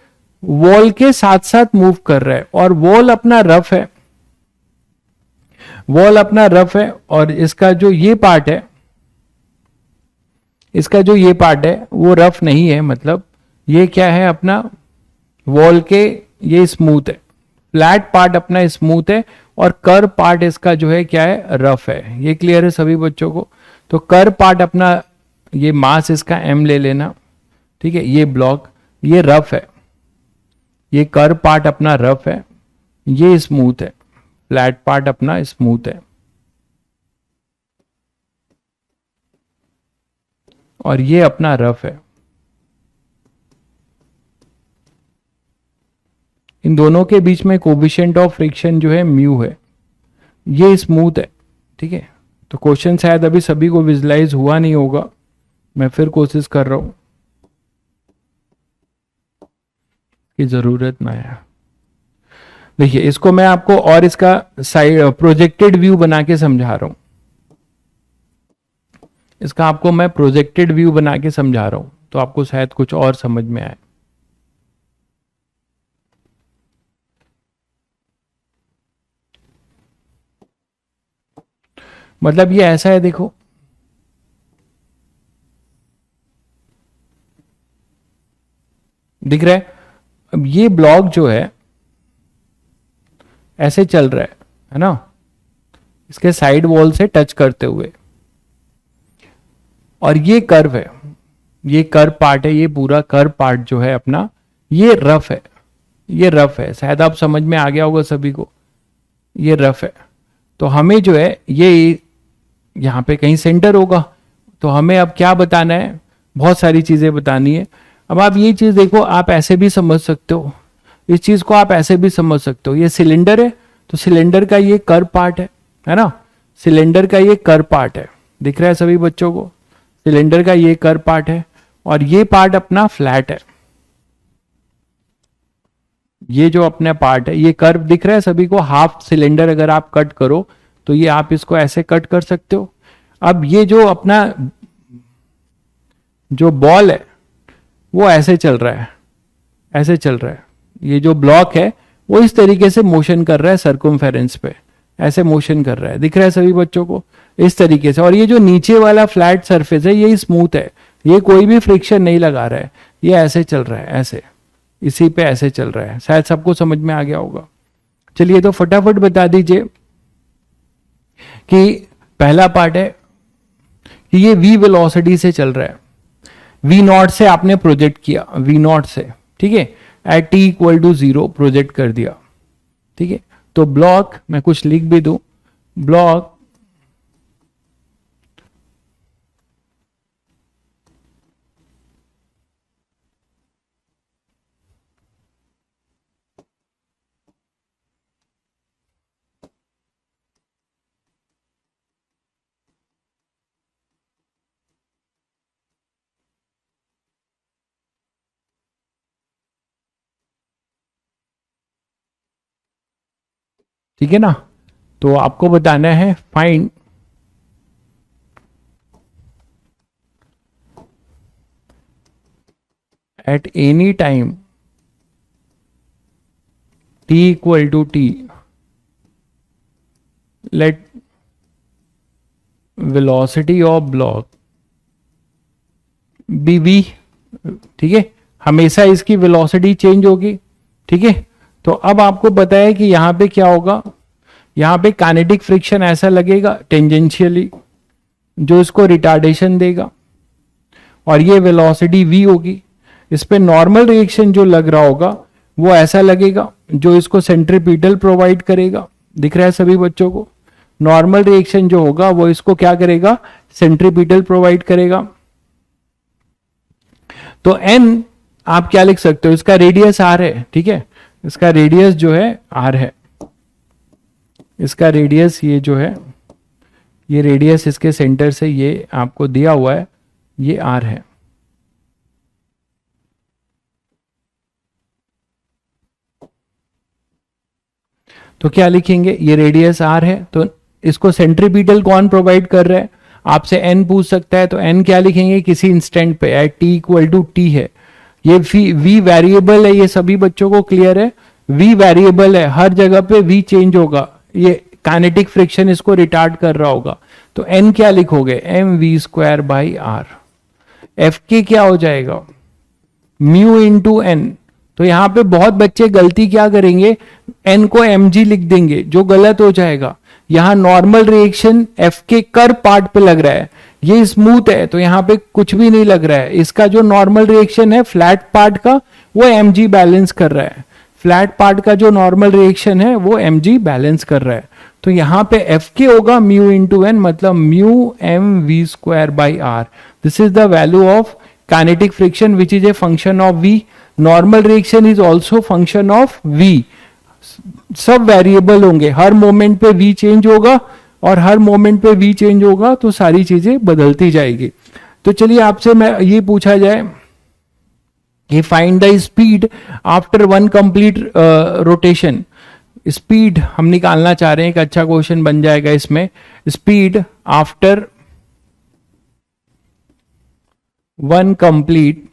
वॉल के साथ साथ मूव कर रहा है, और वॉल अपना रफ है, वॉल अपना रफ है, और इसका जो ये पार्ट है, इसका जो ये पार्ट है वो रफ नहीं है, मतलब ये क्या है अपना वॉल के, ये स्मूथ है, फ्लैट पार्ट अपना स्मूथ है, और कर पार्ट इसका जो है क्या है, रफ है। ये क्लियर है सभी बच्चों को। तो कर पार्ट अपना, ये मास इसका m ले लेना, ठीक है। ये ब्लॉक ये रफ है, ये कर पार्ट अपना रफ है, ये स्मूथ है, फ्लैट पार्ट अपना स्मूथ है, और ये अपना रफ है। इन दोनों के बीच में कोफिशिएंट ऑफ फ्रिक्शन जो है म्यू है, ये स्मूथ है, ठीक है। तो क्वेश्चन शायद अभी सभी को विजुलाइज हुआ नहीं होगा, मैं फिर कोशिश कर रहा हूं कि जरूरत ना है। देखिए इसको मैं आपको और इसका साइड प्रोजेक्टेड व्यू बना के समझा रहा हूं, इसका आपको मैं प्रोजेक्टेड व्यू बना के समझा रहा हूं, तो आपको शायद कुछ और समझ में आए। मतलब ये ऐसा है, देखो दिख रहा है। अब ये ब्लॉक जो है ऐसे चल रहा है ना, इसके साइड वॉल से टच करते हुए, और ये कर्व है, ये कर्व पार्ट है, ये पूरा कर्व पार्ट जो है अपना, ये रफ है, ये रफ है, शायद आप समझ में आ गया होगा सभी को, ये रफ है। तो हमें जो है ये यहाँ पे कहीं सेंटर होगा, तो हमें अब क्या बताना है, बहुत सारी चीजें बतानी है। अब आप ये चीज देखो, आप ऐसे भी समझ सकते हो, इस चीज को आप ऐसे भी समझ सकते हो, ये सिलेंडर है, तो सिलेंडर का ये कर्व पार्ट है ना, सिलेंडर का ये कर्व पार्ट है, दिख रहा है सभी बच्चों को, सिलेंडर का ये कर्व पार्ट है, और ये पार्ट अपना फ्लैट है, ये जो अपना पार्ट है, ये कर्व दिख रहा है सभी को। हाफ सिलेंडर अगर आप कट करो तो ये आप इसको ऐसे कट कर सकते हो। अब ये जो अपना जो बॉल है वो ऐसे चल रहा है, ऐसे चल रहा है, ये जो ब्लॉक है वो इस तरीके से मोशन कर रहा है सर्कमफेरेंस पे, ऐसे मोशन कर रहा है, दिख रहा है सभी बच्चों को, इस तरीके से। और ये जो नीचे वाला फ्लैट सरफेस है ये स्मूथ है, ये कोई भी फ्रिक्शन नहीं लगा रहा है, ये ऐसे चल रहा है, ऐसे इसी पे ऐसे चल रहा है। शायद सबको समझ में आ गया होगा। चलिए तो फटाफट बता दीजिए कि पहला पार्ट है कि ये v वेलोसिटी से चल रहा है, v नॉट से आपने प्रोजेक्ट किया, v नॉट से, ठीक है, at t equal to 0 project कर दिया, ठीक है। तो ब्लॉक, मैं कुछ लिख भी दूं, ब्लॉक ठीक है ना। तो आपको बताना है find at any time t equal to t let velocity of block B v। ठीक है, हमेशा इसकी वेलोसिटी चेंज होगी। ठीक है, तो अब आपको पता है कि यहां पे क्या होगा, यहां पे काइनेटिक फ्रिक्शन ऐसा लगेगा टेंजेंशियली, जो इसको रिटार्डेशन देगा, और ये वेलोसिटी v होगी। इस पे नॉर्मल रिएक्शन जो लग रहा होगा वो ऐसा लगेगा, जो इसको सेंट्रीपिटल प्रोवाइड करेगा। दिख रहा है सभी बच्चों को? नॉर्मल रिएक्शन जो होगा वो इसको क्या करेगा, सेंट्रीपिटल प्रोवाइड करेगा। तो n आप क्या लिख सकते हो, इसका रेडियस r है। ठीक है, इसका रेडियस जो है r है, इसका रेडियस ये जो है, ये रेडियस इसके सेंटर से ये आपको दिया हुआ है, ये r है। तो क्या लिखेंगे, ये रेडियस r है, तो इसको सेंट्रीपिटल कौन प्रोवाइड कर रहा है, आपसे n पूछ सकता है, तो n क्या लिखेंगे, किसी इंस्टेंट पे at t equal to t है। ये v वेरिएबल है, ये सभी बच्चों को क्लियर है। v वेरिएबल है, हर जगह पे v चेंज होगा, ये काइनेटिक फ्रिक्शन इसको रिटार्ड कर रहा होगा। तो n क्या लिखोगे, M V square by R. F के क्या हो जाएगा, म्यू इंटू एन। तो यहां पे बहुत बच्चे गलती क्या करेंगे, n को mg लिख देंगे, जो गलत हो जाएगा। यहां नॉर्मल रिएक्शन f के कर पार्ट पे लग रहा है, ये स्मूथ है तो यहां पे कुछ भी नहीं लग रहा है। इसका जो नॉर्मल रिएक्शन है फ्लैट पार्ट का, वो mg बैलेंस कर रहा है। फ्लैट पार्ट का जो नॉर्मल रिएक्शन है वो mg बैलेंस कर रहा है। तो यहां पे एफ के होगा म्यू इंटू एन, मतलब mu M V square by R. This is the value of kinetic friction which is a function of v। Normal reaction is also function of v। सब variable होंगे, हर moment पे v change होगा, और हर moment पे v change होगा तो सारी चीजें बदलती जाएगी। तो चलिए आपसे मैं ये पूछा जाए कि find the speed after one complete rotation. Speed हम निकालना चाह रहे हैं, एक अच्छा क्वेश्चन बन जाएगा इसमें। Speed after one complete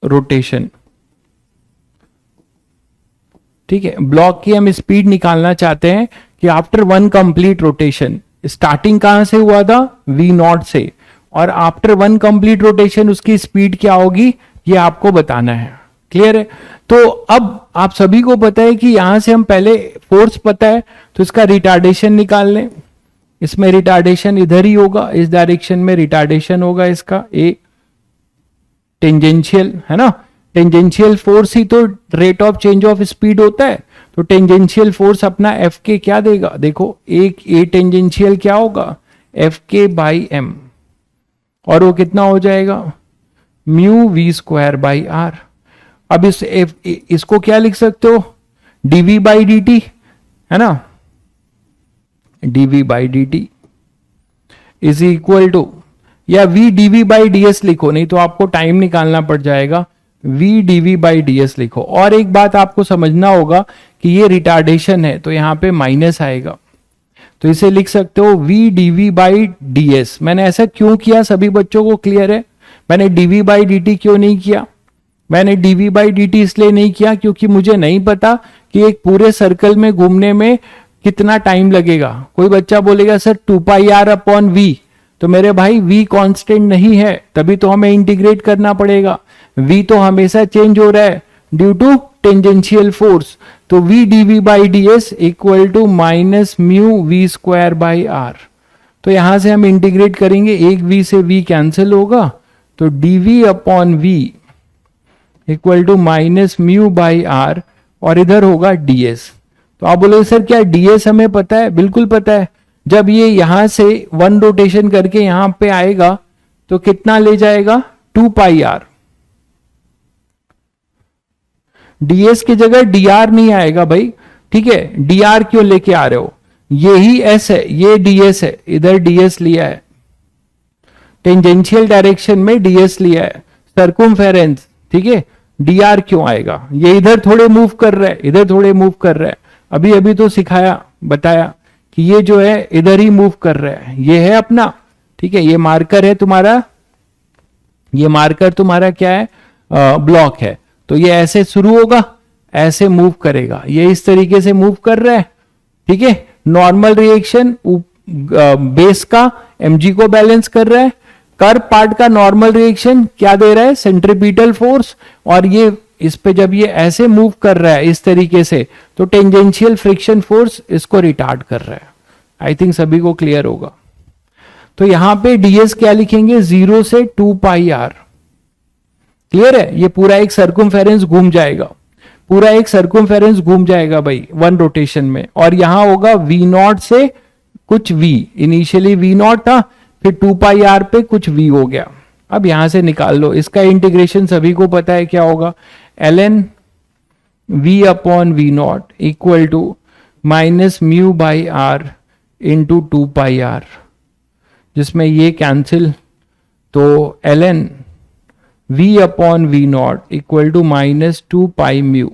rotation. ठीक है, ब्लॉक की हम स्पीड निकालना चाहते हैं कि after one complete rotation, starting कहां से हुआ था, v नॉट से, और आफ्टर वन कंप्लीट रोटेशन उसकी स्पीड क्या होगी, ये आपको बताना है। क्लियर है? तो अब आप सभी को पता है कि यहां से हम पहले फोर्स पता है, तो इसका रिटार्डेशन निकाल लें। इसमें रिटार्डेशन इधर ही होगा, इस डायरेक्शन में रिटार्डेशन होगा इसका, ए टेंजेंशियल है ना। टेंजेंशियल फोर्स ही तो rate of change of speed होता है। तो टेंजेंशियल फोर्स अपना एफ के क्या देगा, देखो एक ए टेंजेंशियल क्या होगा, एफ के बाई एम, और वो कितना हो जाएगा, mu V square by R. अब इसको क्या लिख सकते हो, डीवी बाई डी टी है ना, DV by D T is equal to, या v dv बाई ds लिखो, नहीं तो आपको टाइम निकालना पड़ जाएगा, v dv बाई ds लिखो। और एक बात आपको समझना होगा कि ये रिटार्डेशन है, तो यहां पे माइनस आएगा, तो इसे लिख सकते हो v dv बाई ds। मैंने ऐसा क्यों किया, सभी बच्चों को क्लियर है? मैंने dv बाई dt क्यों नहीं किया, मैंने dv बाई dt इसलिए नहीं किया क्योंकि मुझे नहीं पता कि एक पूरे सर्कल में घूमने में कितना टाइम लगेगा। कोई बच्चा बोलेगा sir 2 pi R upon v, तो मेरे भाई v कांस्टेंट नहीं है, तभी तो हमें इंटीग्रेट करना पड़ेगा। v तो हमेशा चेंज हो रहा है ड्यू टू टेंजेंशियल फोर्स। तो v dv by ds equal to minus mu V square by R. तो यहां से हम इंटीग्रेट करेंगे, एक v से v कैंसिल होगा, तो dv upon v equal to minus mu by R, और इधर होगा ds। तो आप बोलोगे सर क्या ds हमें पता है? बिल्कुल पता है। जब ये यहां से वन रोटेशन करके यहां पे आएगा तो कितना ले जाएगा, 2 पाई आर। ds की जगह dr नहीं आएगा भाई, ठीक है। dr क्यों लेके आ रहे हो, ये ही s है, ये ds है, इधर ds लिया है, टेंजेंशियल डायरेक्शन में ds लिया है, सर्कुम्फेरेंस, ठीक है। dr क्यों आएगा? ये इधर थोड़े मूव कर रहा है, इधर थोड़े मूव कर रहा है। अभी अभी तो सिखाया, बताया कि ये जो है इधर ही मूव कर रहा है, ये है अपना, ठीक है, ये मार्कर है तुम्हारा, ये मार्कर तुम्हारा क्या है, ब्लॉक है। तो ये ऐसे शुरू होगा, ऐसे मूव करेगा, ये इस तरीके से मूव कर रहा है, ठीक है। नॉर्मल रिएक्शन बेस का mg को बैलेंस कर रहा है, कर्व पार्ट का नॉर्मल रिएक्शन क्या दे रहा है, सेंट्रीपिटल फोर्स, और ये इस पे जब ये ऐसे मूव कर रहा है इस तरीके से, तो टेंजेंशियल फ्रिक्शन फोर्स इसको रिटार्ड कर रहा है। आई थिंक सभी को क्लियर होगा। तो यहां पे ds क्या लिखेंगे, 0 से 2 पाई r। क्लियर है? ये पूरा एक सर्कमफेरेंस घूम जाएगा, पूरा एक सर्कमफेरेंस घूम जाएगा भाई वन रोटेशन में। और यहां होगा v0 से कुछ v, इनिशियली v0 था, फिर 2 पाई r पे कुछ v हो गया। अब यहां से निकाल लो, इसका इंटीग्रेशन सभी को पता है क्या होगा, ln v upon v0 equal to minus mu by r into 2 pi r, जिसमें ये कैंसिल, तो ln v upon v0 equal to minus 2 pi mu.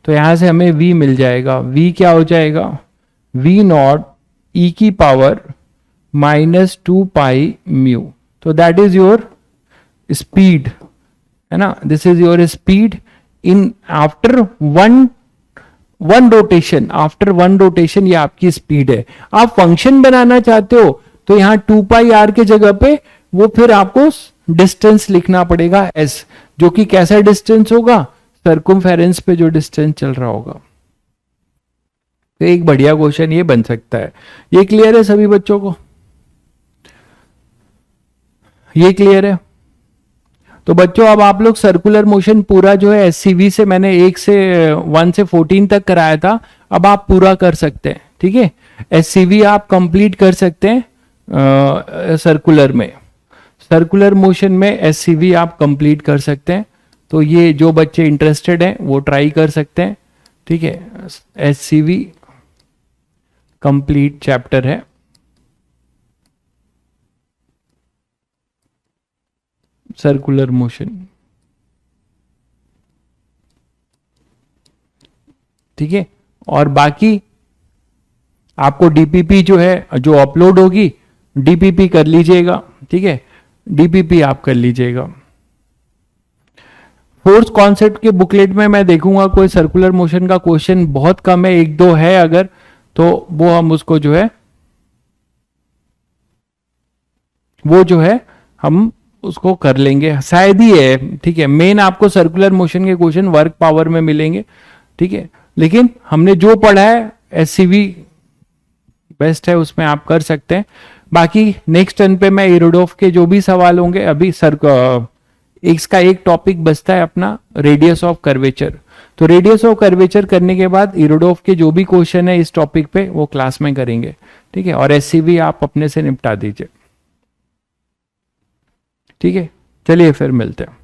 तो यहां से हमें v मिल जाएगा, v क्या हो जाएगा, v0 e की पावर माइनस 2 पाई म्यू। तो दैट इज योर स्पीड, है ना, this is your speed in after one rotation, after one rotation ये आपकी स्पीड है। आप फंक्शन बनाना चाहते हो तो यहां 2 पाई r के जगह पे वो फिर आपको डिस्टेंस लिखना पड़ेगा s, जो कि कैसा डिस्टेंस होगा, सर्कमफेरेंस पे जो डिस्टेंस चल रहा होगा। तो एक बढ़िया क्वेश्चन ये बन सकता है। ये क्लियर है सभी बच्चों को? ये क्लियर है? तो बच्चों अब आप लोग सर्कुलर मोशन पूरा जो है SCV से मैंने 1 से 14 तक कराया था, अब आप पूरा कर सकते हैं, ठीक है। SCV आप कंप्लीट कर सकते हैं सर्कुलर में, सर्कुलर मोशन में SCV आप कंप्लीट कर सकते हैं। तो ये जो बच्चे इंटरेस्टेड हैं वो ट्राई कर सकते हैं, ठीक है। SCV कंप्लीट चैप्टर है, सर्कुलर मोशन, ठीक है। और बाकी आपको डीपीपी जो है, जो अपलोड होगी, डीपीपी कर लीजिएगा, ठीक है, डीपीपी आप कर लीजिएगा। फोर्स कॉन्सेप्ट के बुकलेट में मैं देखूंगा कोई सर्कुलर मोशन का क्वेश्चन बहुत कम है, 1-2 है अगर, तो वो हम उसको जो है, वो जो है हम उसको कर लेंगे, शायद ही है, ठीक है। मेन आपको सर्कुलर मोशन के क्वेश्चन वर्क पावर में मिलेंगे, ठीक है। लेकिन हमने जो पढ़ा है SCV बेस्ट है, उसमें आप कर सकते हैं। बाकी नेक्स्ट टर्न पे मैं इरोडोफ के जो भी सवाल होंगे, अभी इसका एक टॉपिक बचता है अपना रेडियस ऑफ कर्वेचर। तो रेडियस ऑफ कर्वेचर करने के बाद इरोडोफ के जो भी क्वेश्चन है इस टॉपिक पे वो क्लास में करेंगे, ठीक है। और SCV आप अपने से निपटा दीजिए, ठीक है। चलिए फिर मिलते हैं।